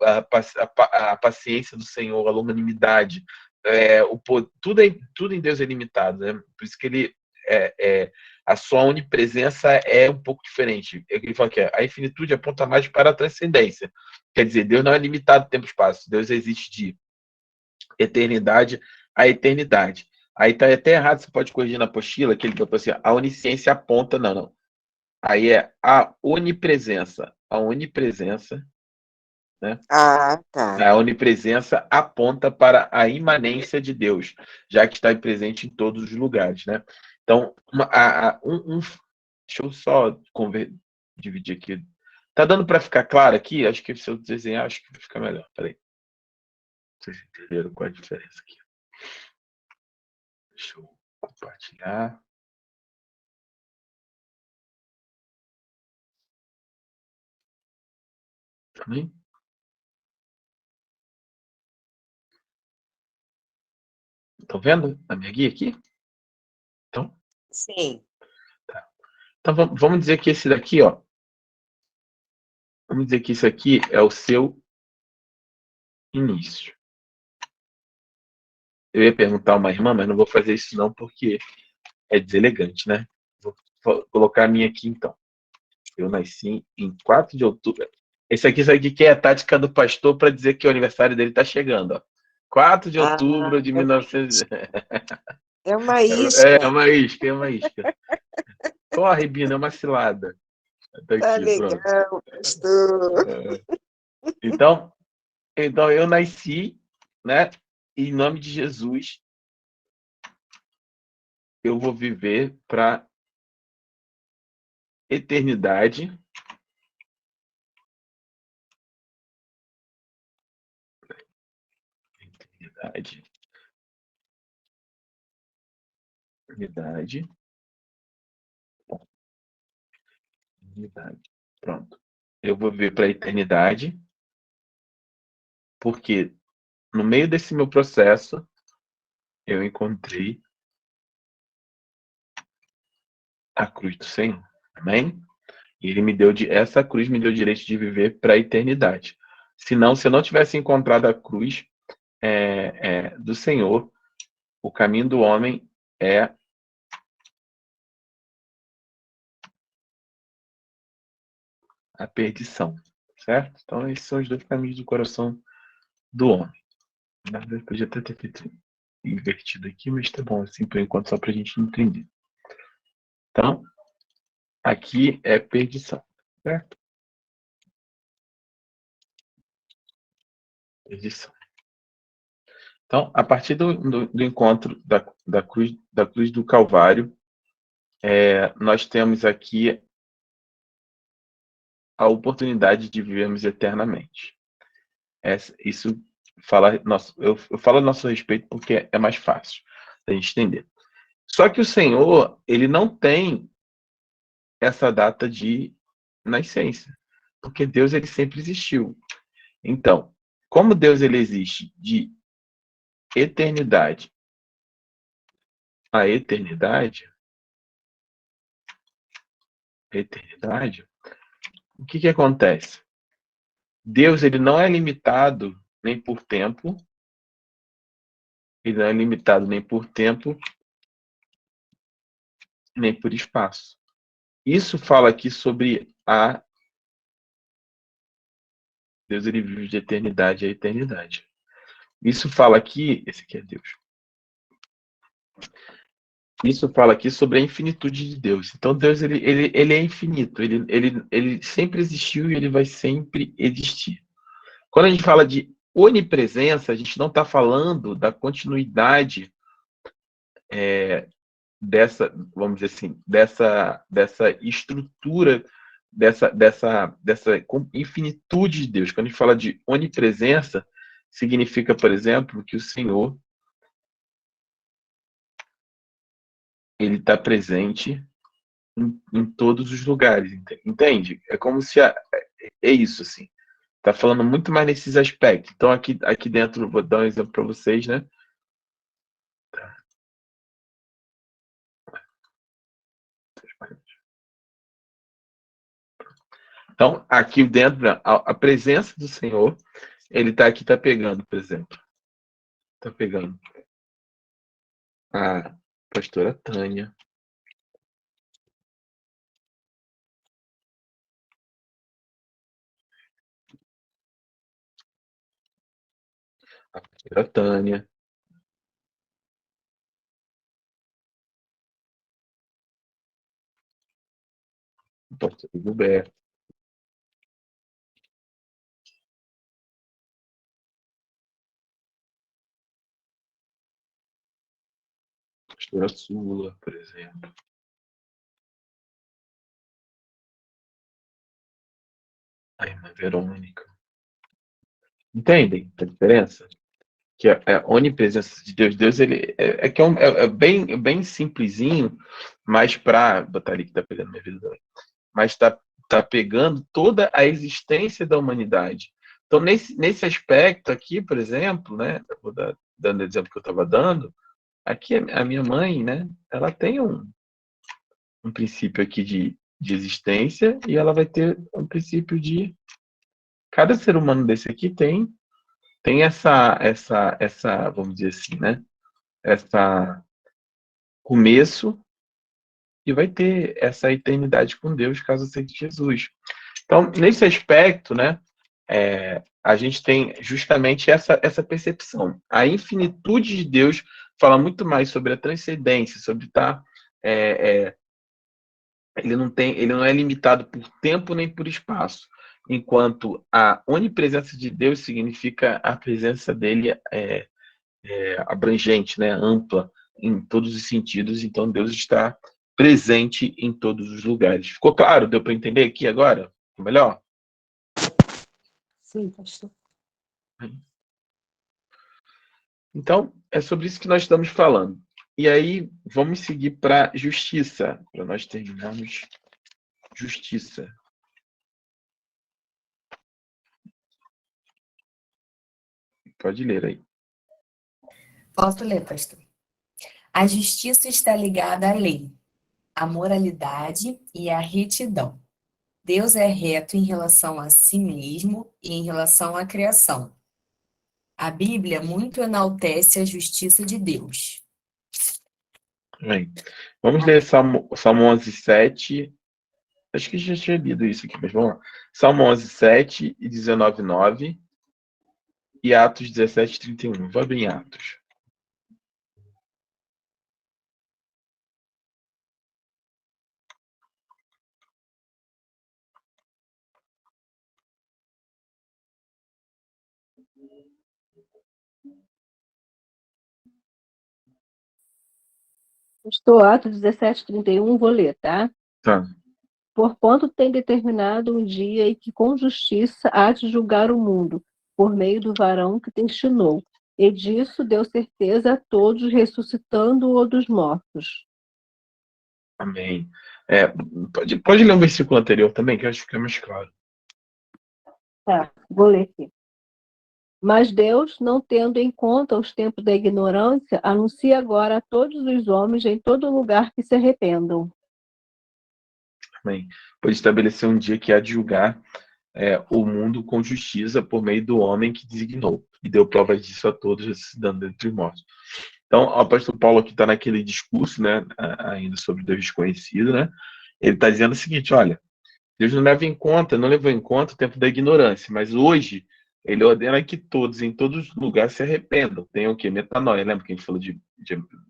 a paciência do Senhor, a longanimidade, tudo em Deus é limitado, né? Por isso que a sua onipresença é um pouco diferente. Ele fala que a infinitude aponta mais para a transcendência. Quer dizer, Deus não é limitado tempo e espaço. Deus existe de eternidade a eternidade. Aí tá até errado, você pode corrigir na apostila, que ele botou assim, a onisciência aponta, não. Aí é a onipresença. A onipresença, né? Ah, tá. A onipresença aponta para a imanência de Deus, já que está presente em todos os lugares, né? Então, deixa eu só dividir aqui. Tá dando para ficar claro aqui? Acho que se eu desenhar, acho que vai ficar melhor. Peraí. Vocês entenderam qual é a diferença aqui? Deixa eu compartilhar. Também. Estão vendo a minha guia aqui? Então, Sim. tá. Então vamos dizer que esse daqui, ó. Vamos dizer que isso aqui é o seu início. Eu ia perguntar a uma irmã, mas não vou fazer isso não, porque é deselegante, né? Vou colocar a minha aqui então. Eu nasci em 4 de outubro. Esse aqui sabe que é a tática do pastor para dizer que o aniversário dele está chegando, ó. 4 de Ah, outubro de 1900. é uma É isca. uma isca, é uma isca. Corre, Bina, é uma cilada. Tá Tá aqui, pronto. legal, pastor. Então, eu nasci, né? Em nome de Jesus, eu vou viver para eternidade. Eternidade. Eternidade. Eternidade. Pronto. Eu vou viver para a eternidade Porque no meio desse meu processo, eu encontrei a cruz do Senhor. Amém? E ele me deu essa cruz me deu o direito de viver para a eternidade. Senão, se eu não tivesse encontrado a cruz do Senhor, o caminho do homem é a perdição, certo? Então, esses são os dois caminhos do coração do homem. Na verdade, eu podia até ter feito invertido aqui, mas tá bom, assim, por enquanto, só para a gente entender. Então, aqui é perdição, certo? Perdição. Então, a partir do encontro da cruz do Calvário, nós temos aqui a oportunidade de vivermos eternamente. Isso eu falo a nosso respeito porque é mais fácil da gente entender. Só que o Senhor, ele não tem essa data de nascença, porque Deus ele sempre existiu. Então, como Deus ele existe de eternidade a eternidade, o que acontece? Deus ele não é limitado nem por tempo, ele não é limitado nem por tempo, nem por espaço. Isso fala aqui sobre Deus ele vive de eternidade a eternidade. Isso fala aqui, esse aqui é Deus. Isso fala aqui sobre a infinitude de Deus. Então Deus ele é infinito, ele sempre existiu e ele vai sempre existir. Quando a gente fala de onipresença, a gente não está falando da continuidade dessa, vamos dizer assim, dessa estrutura, dessa infinitude de Deus. Quando a gente fala de onipresença, significa, por exemplo, que o Senhor ele está presente em todos os lugares, entende? É como se é isso, assim. Tá falando muito mais nesses aspectos. Então, aqui dentro, vou dar um exemplo para vocês, né? Então, aqui dentro, a presença do Senhor, ele tá aqui, tá pegando, por exemplo. Tá pegando a pastora Tânia, a pastora Tânia, o pastor Gilberto, a pastora Sula, por exemplo, a irmã Verônica. Entendem a diferença? Que a onipresença de Deus, Deus ele que é bem simplesinho, mas para botar ali que tá pegando minha vida também, mas tá pegando toda a existência da humanidade. Então nesse aspecto aqui, por exemplo, né, eu vou dando o exemplo que eu estava dando, aqui a minha mãe, né, ela tem um princípio aqui de existência e ela vai ter um princípio de cada ser humano desse aqui tem essa, vamos dizer assim, né? Essa começo e vai ter essa eternidade com Deus caso aceite Jesus. Então, nesse aspecto, né? A gente tem justamente essa percepção. A infinitude de Deus fala muito mais sobre a transcendência, sobre estar ele não é limitado por tempo nem por espaço, enquanto a onipresença de Deus significa a presença dele abrangente, né, ampla em todos os sentidos. Então Deus está presente em todos os lugares. Ficou claro? Deu para entender aqui agora? Ficou melhor? Sim, pastor. Então é sobre isso que nós estamos falando. E aí vamos seguir para justiça, para nós terminarmos justiça. Pode ler aí. Posso ler, pastor? A justiça está ligada à lei, à moralidade e à retidão. Deus é reto em relação a si mesmo e em relação à criação. A Bíblia muito enaltece a justiça de Deus. Bem, vamos ler Salmo 11:7. Acho que já tinha lido isso aqui, mas vamos lá. Salmo 11:7 e 19:9 e Atos 17:31. Vou abrir em Atos. Estou, Atos 17:31, vou ler, tá? Tá. Porquanto tem determinado um dia em que com justiça há de julgar o mundo, por meio do varão que te ensinou. E disso deu certeza a todos, ressuscitando-o dos mortos. Amém. Pode ler um versículo anterior também, que eu acho que fica mais claro. Tá, vou ler aqui. Mas Deus, não tendo em conta os tempos da ignorância, anuncia agora a todos os homens em todo lugar que se arrependam. Amém. Pois estabelecer um dia que há de julgar o mundo com justiça por meio do homem que designou, e deu provas disso a todos, ressuscitando dentre os mortos. Então, o apóstolo Paulo aqui está naquele discurso, né, ainda sobre Deus desconhecido, né? Ele está dizendo o seguinte: olha, Deus não levou em conta o tempo da ignorância, mas hoje ele ordena que todos, em todos os lugares, se arrependam. Tem o quê? Metanoia. Lembra que a gente falou de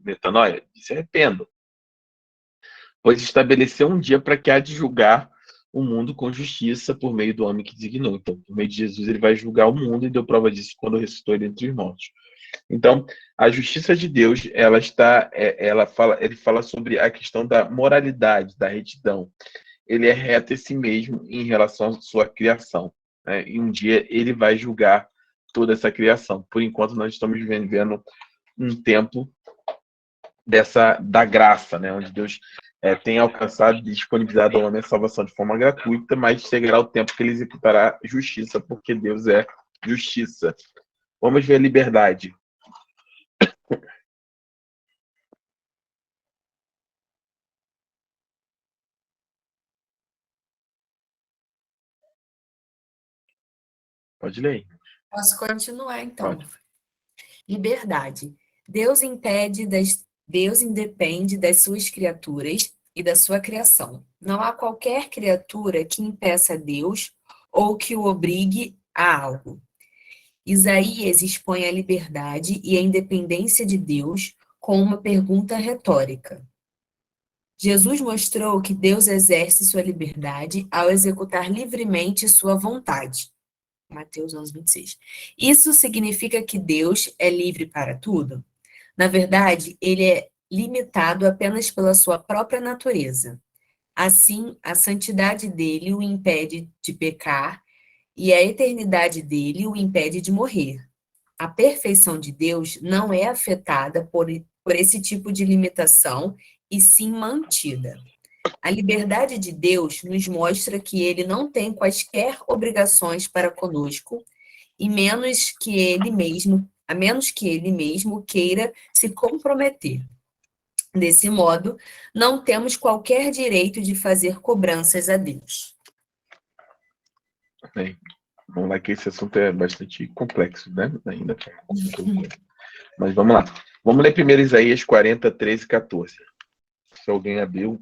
metanoia? Se arrependam. Pois estabeleceu um dia para que há de julgar o mundo com justiça por meio do homem que designou. Então, por meio de Jesus, ele vai julgar o mundo e deu prova disso quando ressuscitou ele entre os mortos. Então, a justiça de Deus, ele fala sobre a questão da moralidade, da retidão. Ele é reto em si mesmo em relação à sua criação, né? E um dia ele vai julgar toda essa criação. Por enquanto, nós estamos vivendo um tempo da graça, né? Onde Deus tem alcançado e disponibilizado ao homem a salvação de forma gratuita, mas chegará o tempo que ele executará justiça, porque Deus é justiça. Vamos ver a liberdade. Pode ler. Posso continuar, então? Pode. Liberdade. Deus independe das suas criaturas e da sua criação. Não há qualquer criatura que impeça Deus ou que o obrigue a algo. Isaías expõe a liberdade e a independência de Deus com uma pergunta retórica. Jesus mostrou que Deus exerce sua liberdade ao executar livremente sua vontade. Mateus 11:26. Isso significa que Deus é livre para tudo? Na verdade, ele é limitado apenas pela sua própria natureza. Assim, a santidade dele o impede de pecar e a eternidade dele o impede de morrer. A perfeição de Deus não é afetada por esse tipo de limitação, e sim mantida. A liberdade de Deus nos mostra que ele não tem quaisquer obrigações para conosco, a menos que ele mesmo queira se comprometer. Desse modo, não temos qualquer direito de fazer cobranças a Deus. Bem, vamos lá que esse assunto é bastante complexo, né? Ainda. Mas vamos lá. Vamos ler primeiro Isaías 40, 13 e 14. Se alguém abriu,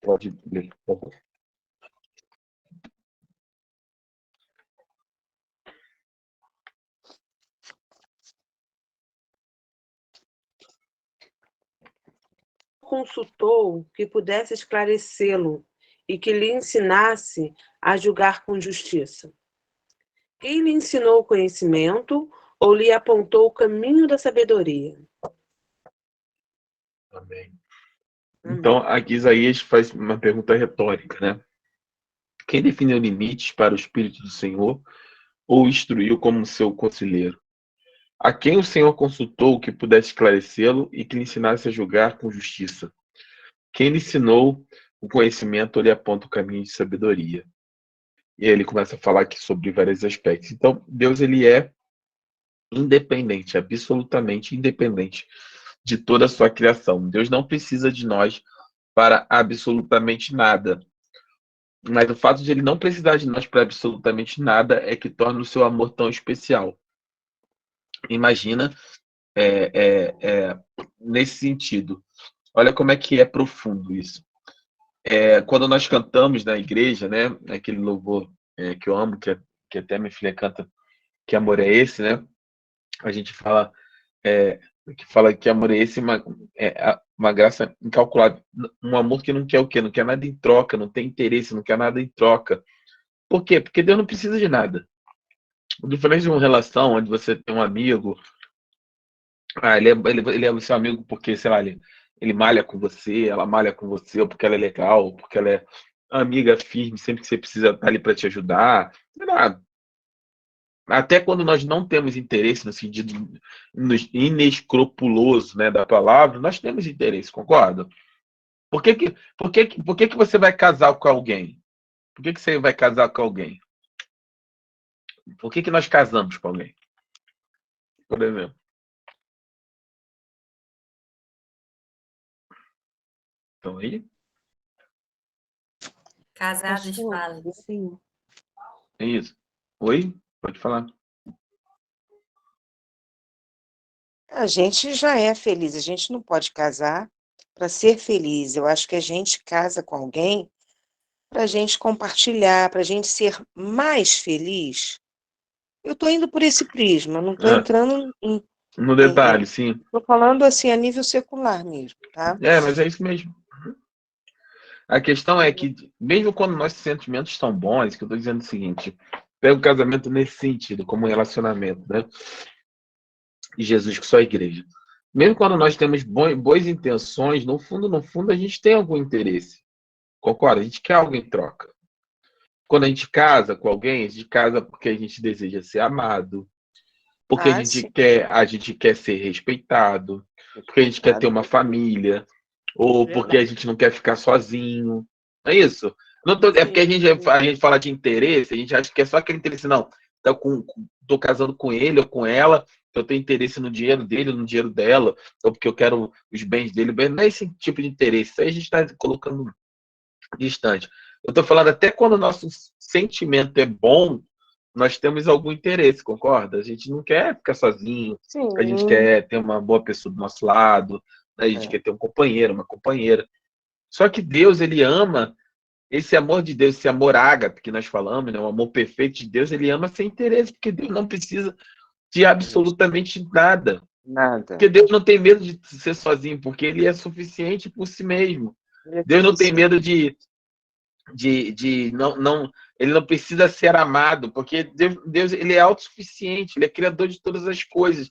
pode ler, por favor. Consultou que pudesse esclarecê-lo e que lhe ensinasse a julgar com justiça. Quem lhe ensinou o conhecimento ou lhe apontou o caminho da sabedoria? Amém. Então, aqui Isaías faz uma pergunta retórica, né? Quem definiu limites para o Espírito do Senhor ou instruiu como seu conselheiro? A quem o Senhor consultou que pudesse esclarecê-lo e que lhe ensinasse a julgar com justiça? Quem lhe ensinou o conhecimento ou lhe aponta o caminho de sabedoria? E aí ele começa a falar aqui sobre vários aspectos. Então, Deus, ele é independente, absolutamente independente de toda a sua criação. Deus não precisa de nós para absolutamente nada. Mas o fato de ele não precisar de nós para absolutamente nada é que torna o seu amor tão especial. Imagina nesse sentido. Olha como é que é profundo isso. Quando nós cantamos na igreja, né, aquele louvor que eu amo, que até minha filha canta, que amor é esse, né? A gente fala que amor é esse, uma graça incalculável, um amor que não quer o quê? Não quer nada em troca, não tem interesse, não quer nada em troca. Por quê? Porque Deus não precisa de nada. Diferente de uma relação onde você tem um amigo, ele é o seu amigo porque, sei lá, ele malha com você, ela malha com você, ou porque ela é legal, ou porque ela é amiga firme, sempre que você precisa estar ali para te ajudar. Sei lá. Até quando nós não temos interesse no sentido inescrupuloso, né, da palavra, nós temos interesse, concorda? Por que que você vai casar com alguém? Por que que você vai casar com alguém? Por que que nós casamos com alguém? Por exemplo. Então aí, Casados Pastor, falam. sim. é isso. Oi? Pode falar. A gente já é feliz, a gente não pode casar para ser feliz. Eu acho que a gente casa com alguém para a gente compartilhar, para a gente ser mais feliz. Eu estou indo por esse prisma, não estou Ah, entrando no detalhe, sim. Estou falando assim a nível secular mesmo, tá? Mas é isso mesmo. A questão é que, mesmo quando nossos sentimentos estão bons, que eu estou dizendo o seguinte, pega o casamento nesse sentido, como um relacionamento, né? E Jesus com sua igreja. Mesmo quando nós temos boas intenções, no fundo, a gente tem algum interesse. Concorda? A gente quer algo em troca. Quando a gente casa com alguém, a gente casa porque a gente deseja ser amado, porque Sim, a gente quer ser respeitado, porque a gente quer ter uma família, ou porque a gente não quer ficar sozinho. É isso? É porque a gente fala de interesse, a gente acha que é só aquele interesse, não. Tô casando com ele ou com ela, eu tenho interesse no dinheiro dele, no dinheiro dela, ou porque eu quero os bens dele. Não é esse tipo de interesse. Isso aí a gente está colocando distante. Eu estou falando até quando o nosso sentimento é bom, nós temos algum interesse, concorda? A gente não quer ficar sozinho, a gente sim. quer ter uma boa pessoa do nosso lado, a gente quer ter um companheiro, uma companheira. Só que Deus, ele ama esse amor de Deus, esse amor ágape que nós falamos, né? O amor perfeito de Deus, ele ama sem interesse, porque Deus não precisa de absolutamente nada. Nada. Porque Deus não tem medo de ser sozinho, porque ele é suficiente por si mesmo. Deus não tem medo de ele não precisa ser amado, porque Deus ele é autossuficiente, ele é criador de todas as coisas.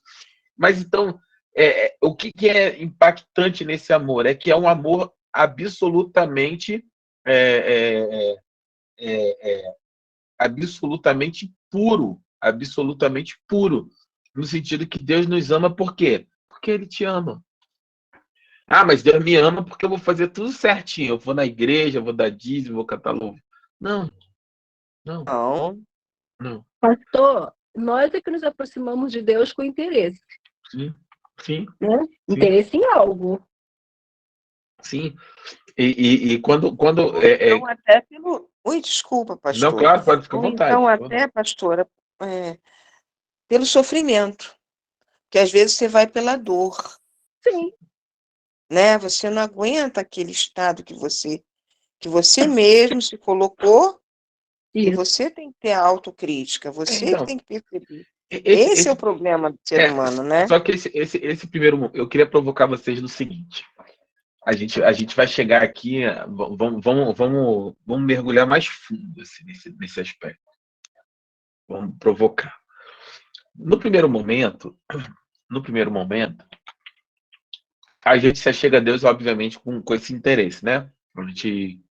Mas então, o que é impactante nesse amor? É que é um amor absolutamente é, absolutamente puro, no sentido que Deus nos ama por quê? Porque ele te ama. Ah, mas Deus me ama porque eu vou fazer tudo certinho. Eu vou na igreja, eu vou dar dízimo, vou cantar louvor. Não, não, Não. não. Pastor, nós é que nos aproximamos de Deus com interesse, Sim, sim, né? sim, Interesse em algo. sim. E quando Ou então até pelo. Ui, desculpa, não, pastor. claro, pode ficar à Ou vontade. então até, pastora, pelo sofrimento. Que às vezes você vai pela dor, Sim, né? Você não aguenta aquele estado que você mesmo se colocou e isso. você tem que ter a autocrítica, você que Então, tem que perceber. esse, Esse é o esse, problema do ser humano, né? só que esse primeiro, eu queria provocar vocês no seguinte. A gente vai chegar aqui, vamos mergulhar mais fundo assim, nesse aspecto. Vamos provocar. No primeiro momento, a gente se chega a Deus, obviamente, com esse interesse, né? A gente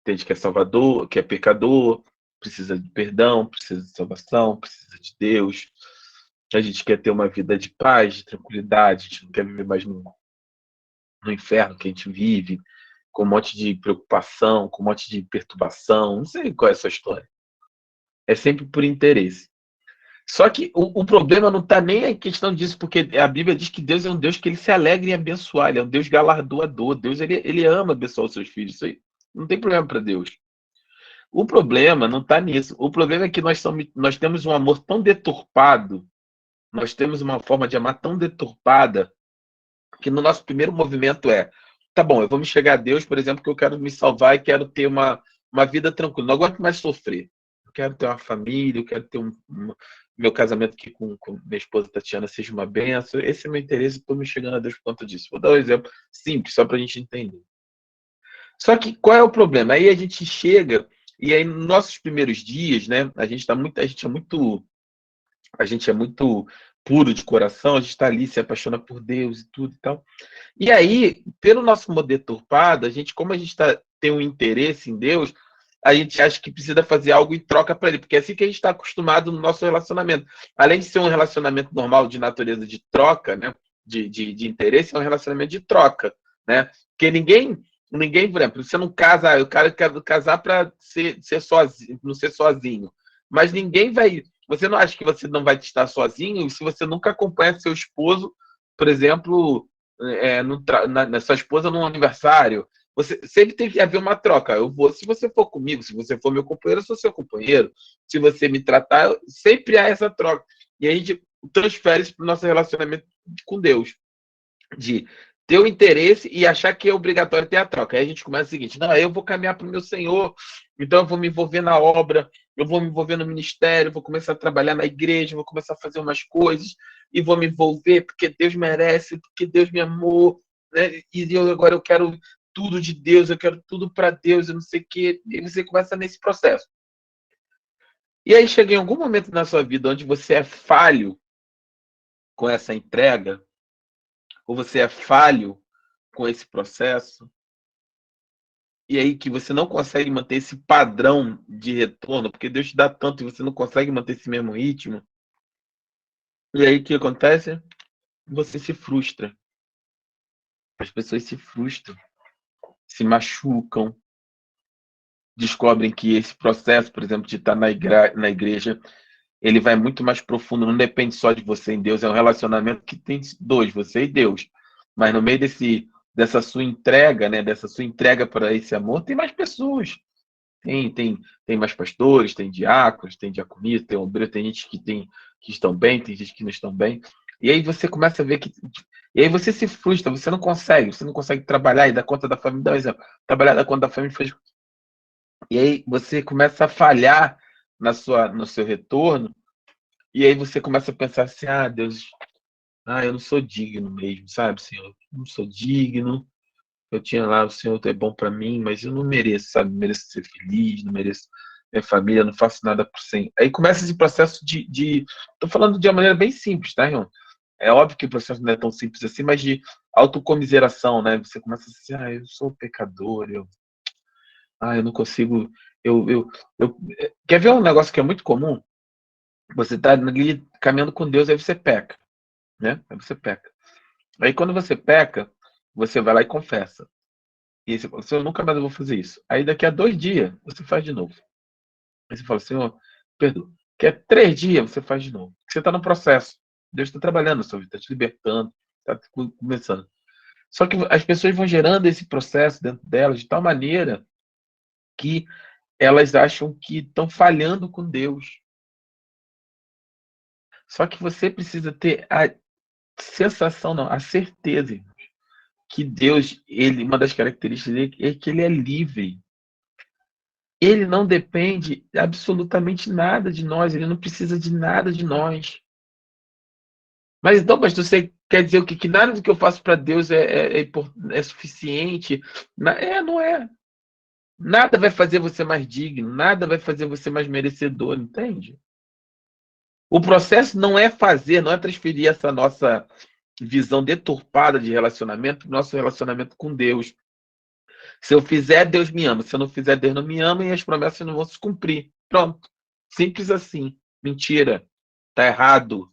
entende que é salvador, que é pecador, precisa de perdão, precisa de salvação, precisa de Deus. A gente quer ter uma vida de paz, de tranquilidade, a gente não quer viver mais no inferno que a gente vive, com um monte de preocupação, com um monte de perturbação. Não sei qual é a sua história. É sempre por interesse. Só que o problema não está nem em questão disso, porque a Bíblia diz que Deus é um Deus que ele se alegra em abençoar, ele é um Deus galardoador. Deus ele ama abençoar os seus filhos. Isso aí não tem problema para Deus. O problema não está nisso. O problema é que nós temos um amor tão deturpado, nós temos uma forma de amar tão deturpada, que no nosso primeiro movimento tá bom, eu vou me chegar a Deus, por exemplo, que eu quero me salvar e quero ter uma vida tranquila, não aguento mais sofrer. Eu quero ter uma família, eu quero ter meu casamento aqui com minha esposa Tatiana seja uma benção. Esse é o meu interesse, estou me chegando a Deus por conta disso. Vou dar um exemplo simples, só para a gente entender. Só que qual é o problema? Aí a gente chega, e aí nos nossos primeiros dias, né, a gente é muito puro de coração, a gente está ali, se apaixona por Deus e tudo e tal. E aí, pelo nosso modo deturpado, como a gente tem um interesse em Deus, a gente acha que precisa fazer algo em troca para ele, porque é assim que a gente está acostumado no nosso relacionamento. Além de ser um relacionamento normal de natureza de troca, né, de interesse, é um relacionamento de troca, né? Porque ninguém, por exemplo, você não casa, o cara quer casar para ser sozinho, não ser sozinho, mas ninguém vai. Você não acha que você não vai estar sozinho se você nunca acompanha seu esposo, por exemplo, na sua esposa num aniversário? Você sempre tem que haver uma troca. Eu vou, se você for comigo, se você for meu companheiro, eu sou seu companheiro. Se você me tratar, sempre há essa troca. E a gente transfere isso para o nosso relacionamento com Deus, de ter o interesse e achar que é obrigatório ter a troca. Aí a gente começa o seguinte: não, eu vou caminhar para o meu Senhor, então eu vou me envolver na obra, eu vou me envolver no ministério, vou começar a trabalhar na igreja, vou começar a fazer umas coisas e vou me envolver porque Deus merece, porque Deus me amou, né? E agora eu quero tudo de Deus, eu quero tudo para Deus, eu não sei o quê. E você começa nesse processo. E aí chega em algum momento na sua vida onde você é falho com essa entrega, ou você é falho com esse processo, e aí que você não consegue manter esse padrão de retorno, porque Deus te dá tanto e você não consegue manter esse mesmo ritmo. E aí o que acontece? Você se frustra. As pessoas se frustram, se machucam, descobrem que esse processo, por exemplo, de estar na igreja, ele vai muito mais profundo, não depende só de você em Deus, é um relacionamento que tem dois, você e Deus. Mas no meio dessa sua entrega, né, dessa sua entrega para esse amor, tem mais pessoas. Tem mais pastores, tem diáconos, tem diaconistas, tem obreiros, tem gente que estão bem, tem gente que não estão bem. E aí você começa a ver que. E aí você se frustra, você não consegue trabalhar e dar conta da família. Dá um exemplo. Trabalhar da conta da família faz. E aí você começa a falhar no seu retorno, e aí você começa a pensar assim: ah, Deus, eu não sou digno mesmo, sabe, Senhor? Eu não sou digno. Eu tinha lá, o Senhor é bom para mim, mas eu não mereço, sabe? Não mereço ser feliz, não mereço minha família, não faço nada por Senhor. Aí começa esse processo tô falando de uma maneira bem simples, tá, irmão? É óbvio que o processo não é tão simples assim, mas de autocomiseração, né? Você começa a dizer: eu sou pecador, eu não consigo, quer ver um negócio que é muito comum? Você tá ali caminhando com Deus, aí você peca, né? Aí você peca. Aí quando você peca, você vai lá e confessa. E aí você fala: Senhor, nunca mais eu vou fazer isso. Aí daqui a 2 dias, você faz de novo. Aí você fala: Senhor, perdoa. Daqui a 3 dias, você faz de novo. Você está no processo. Deus está trabalhando na sua vida, está te libertando, está começando. Só que as pessoas vão gerando esse processo dentro delas de tal maneira que elas acham que estão falhando com Deus. Só que você precisa ter a sensação, não, a certeza que Deus, uma das características dele é que ele é livre. Ele não depende absolutamente nada de nós, ele não precisa de nada de nós. Mas então, pastor, você quer dizer o quê? Que nada do que eu faço para Deus é suficiente? Não é. Nada vai fazer você mais digno, nada vai fazer você mais merecedor, entende? O processo não é transferir essa nossa visão deturpada de relacionamento para o nosso relacionamento com Deus. Se eu fizer, Deus me ama. Se eu não fizer, Deus não me ama e as promessas não vão se cumprir. Pronto. Simples assim. Mentira. Tá errado.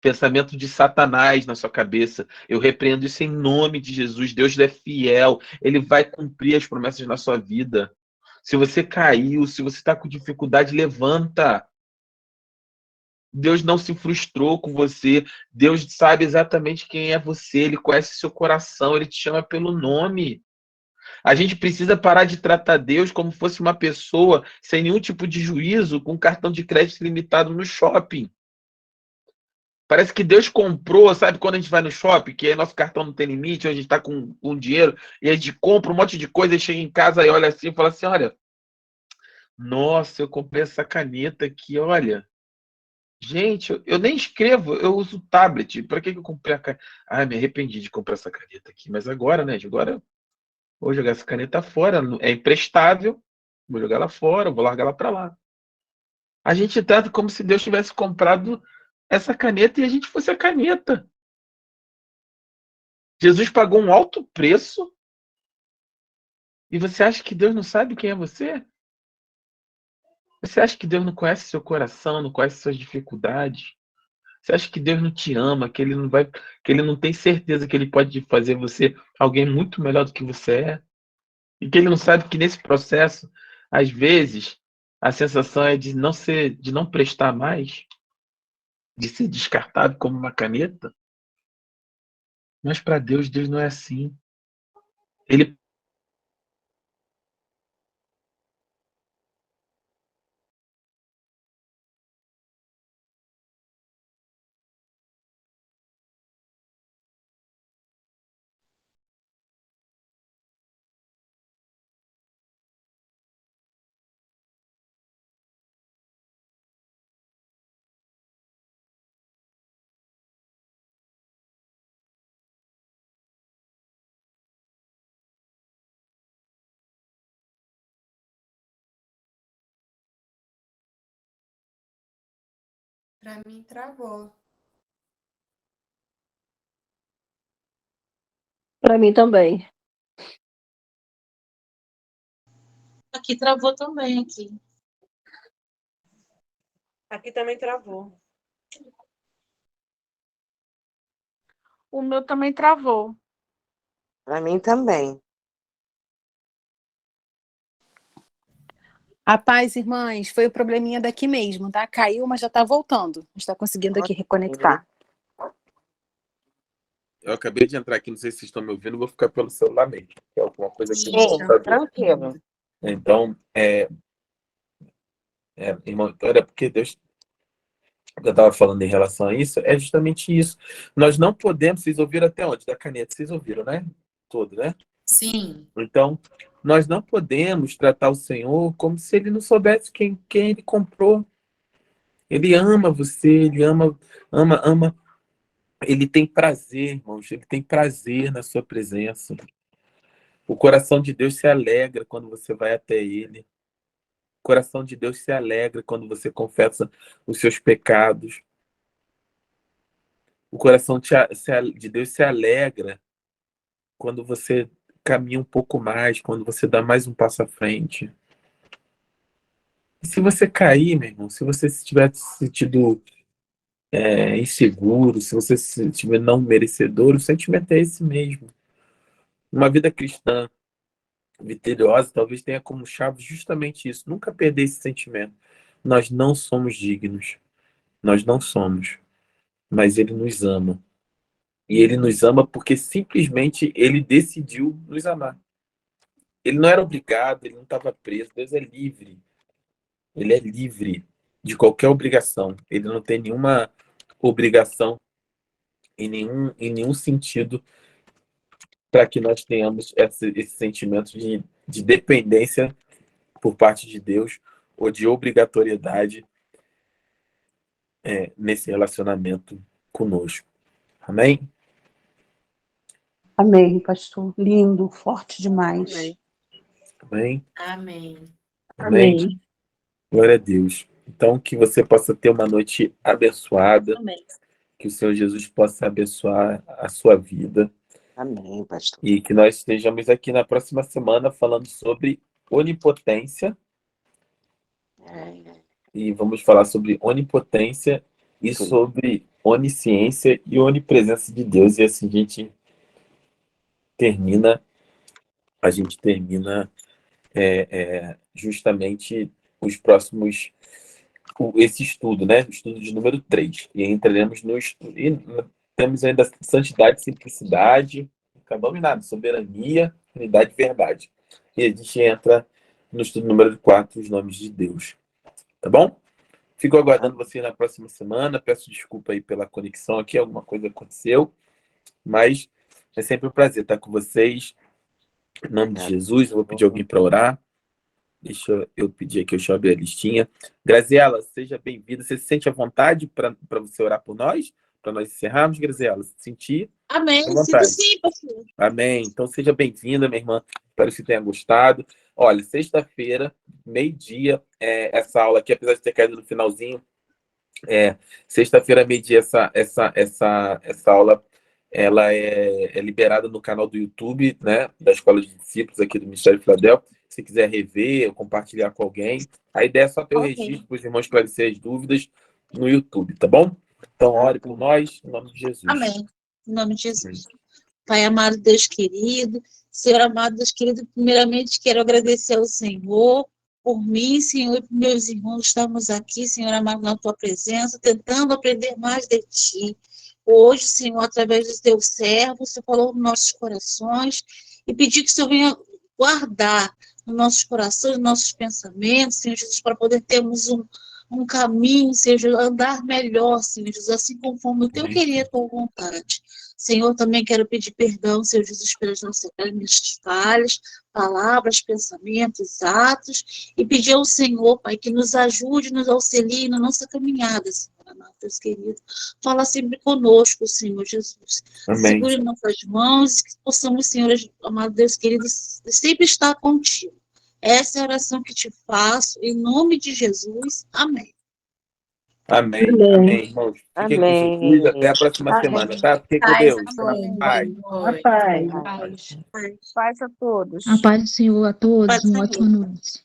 Pensamento de Satanás na sua cabeça. Eu repreendo isso em nome de Jesus. Deus é fiel. Ele vai cumprir as promessas na sua vida. Se você caiu, se você está com dificuldade, levanta. Deus não se frustrou com você. Deus sabe exatamente quem é você. Ele conhece seu coração. Ele te chama pelo nome. A gente precisa parar de tratar Deus como fosse uma pessoa sem nenhum tipo de juízo, com cartão de crédito limitado no shopping. Parece que Deus comprou, sabe quando a gente vai no shopping, que aí nosso cartão não tem limite, a gente está com dinheiro, e a gente compra um monte de coisa e chega em casa e olha assim e fala assim, olha, nossa, eu comprei essa caneta aqui, olha. Gente, eu nem escrevo, eu uso tablet. Para que eu comprei a caneta? Ah, me arrependi de comprar essa caneta aqui, mas agora, né? Agora eu vou jogar essa caneta fora, é imprestável, vou jogar ela fora, vou largar ela para lá. A gente trata como se Deus tivesse comprado essa caneta e a gente fosse a caneta. Jesus pagou um alto preço e você acha que Deus não sabe quem é você? Você acha que Deus não conhece seu coração, não conhece suas dificuldades? Você acha que Deus não te ama, que ele não vai, que ele não tem certeza que ele pode fazer você alguém muito melhor do que você é? E que ele não sabe que nesse processo, às vezes, a sensação é de não ser, de não prestar mais, de ser descartado como uma caneta? Mas para Deus, Deus não é assim. Ele Para mim, travou. Para mim também. Aqui travou também, aqui. Aqui também travou. O meu também travou. Para mim também. A paz, irmãs, foi o probleminha daqui mesmo, tá? Caiu, mas já tá voltando. Está conseguindo aqui reconectar. Eu acabei de entrar aqui, não sei se vocês estão me ouvindo, vou ficar pelo celular mesmo, que é alguma coisa que Sim, eu não sabia. tranquilo. Então, irmão, então era porque Deus, eu estava falando em relação a isso, é justamente isso. Nós não podemos, vocês ouviram até onde? Da caneta, vocês ouviram, né? Todo, né? Sim. Então, nós não podemos tratar o Senhor como se ele não soubesse quem ele comprou. Ele ama você, ele ama. Ele tem prazer, irmãos, ele tem prazer na sua presença. O coração de Deus se alegra quando você vai até ele. O coração de Deus se alegra quando você confessa os seus pecados. O coração de Deus se alegra quando você caminha um pouco mais, quando você dá mais um passo à frente. E se você cair, meu irmão, se você estiver se sentindo inseguro, se você se estiver não merecedor, o sentimento é esse mesmo. Uma vida cristã vitoriosa talvez tenha como chave justamente isso, nunca perder esse sentimento. Nós não somos dignos, nós não somos, mas ele nos ama. E ele nos ama porque simplesmente ele decidiu nos amar. Ele não era obrigado, ele não estava preso. Deus é livre. Ele é livre de qualquer obrigação. Ele não tem nenhuma obrigação em nenhum sentido para que nós tenhamos esse sentimento de dependência por parte de Deus ou de obrigatoriedade nesse relacionamento conosco. Amém? Amém, pastor. Lindo, forte demais. Amém. Amém? Amém. Amém? Amém. Glória a Deus. Então, que você possa ter uma noite abençoada, Amém. que o Senhor Jesus possa abençoar a sua vida Amém, pastor. e que nós estejamos aqui na próxima semana falando sobre onipotência e vamos falar sobre onipotência e Sim. sobre onisciência e onipresença de Deus. E assim a gente termina justamente os próximos esse estudo, né? O estudo de número 3. E entraremos no estudo. E temos ainda santidade, simplicidade, acabamos nada, soberania, unidade e verdade. E a gente entra no estudo número 4, os nomes de Deus. Tá bom? Fico aguardando você na próxima semana. Peço desculpa aí pela conexão aqui, alguma coisa aconteceu. Mas é sempre um prazer estar com vocês. Em nome de Jesus, eu vou pedir alguém para orar. Deixa eu pedir aqui, deixa eu abrir a listinha. Graziela, seja bem-vinda. Você se sente à vontade para você orar por nós? Para nós encerrarmos, Graziela? Se sentir? Amém. À Sinto vontade. sim, pastor. Amém. Então seja bem-vinda, minha irmã. Espero que você tenha gostado. Olha, sexta-feira, meio-dia, essa aula aqui, apesar de ter caído no finalzinho, sexta-feira, meio-dia, essa aula ela é liberada no canal do YouTube, né, da Escola de Discípulos aqui do Ministério de Filadélfia. Se quiser rever ou compartilhar com alguém, a ideia é só ter o registro para os irmãos esclarecer as dúvidas no YouTube, tá bom? Então, ore por nós, em nome de Jesus. Amém. Em nome de Jesus. Pai amado, Deus querido, Senhor amado, Deus querido, primeiramente quero agradecer ao Senhor por mim, Senhor, e por meus irmãos. Estamos aqui, Senhor amado, na tua presença, tentando aprender mais de ti. Hoje, Senhor, através dos teus servos, você falou nos nossos corações e pedir que o Senhor venha guardar nos nossos corações, nos nossos pensamentos, Senhor Jesus, para poder termos um caminho, Senhor, andar melhor, Senhor Jesus, assim conforme o teu querer e a tua vontade. Senhor, também quero pedir perdão, Senhor Jesus, pelas minhas falhas, palavras, pensamentos, atos, e pedir ao Senhor, Pai, que nos ajude, nos auxilie na nossa caminhada, Senhor amado, Deus querido. Fala sempre conosco, Senhor Jesus. Amém. Segure nossas mãos, que possamos, Senhor amado, Deus querido, sempre estar contigo. Essa é a oração que te faço, em nome de Jesus. Amém. Amém. Amém. Amém, irmãos. Fiquem com Jesus. Até a próxima semana, tá? Fiquem com Paz, Deus. amém. Paz. A paz. Paz a todos. A paz do Senhor a todos, Pode uma sair. ótima noite.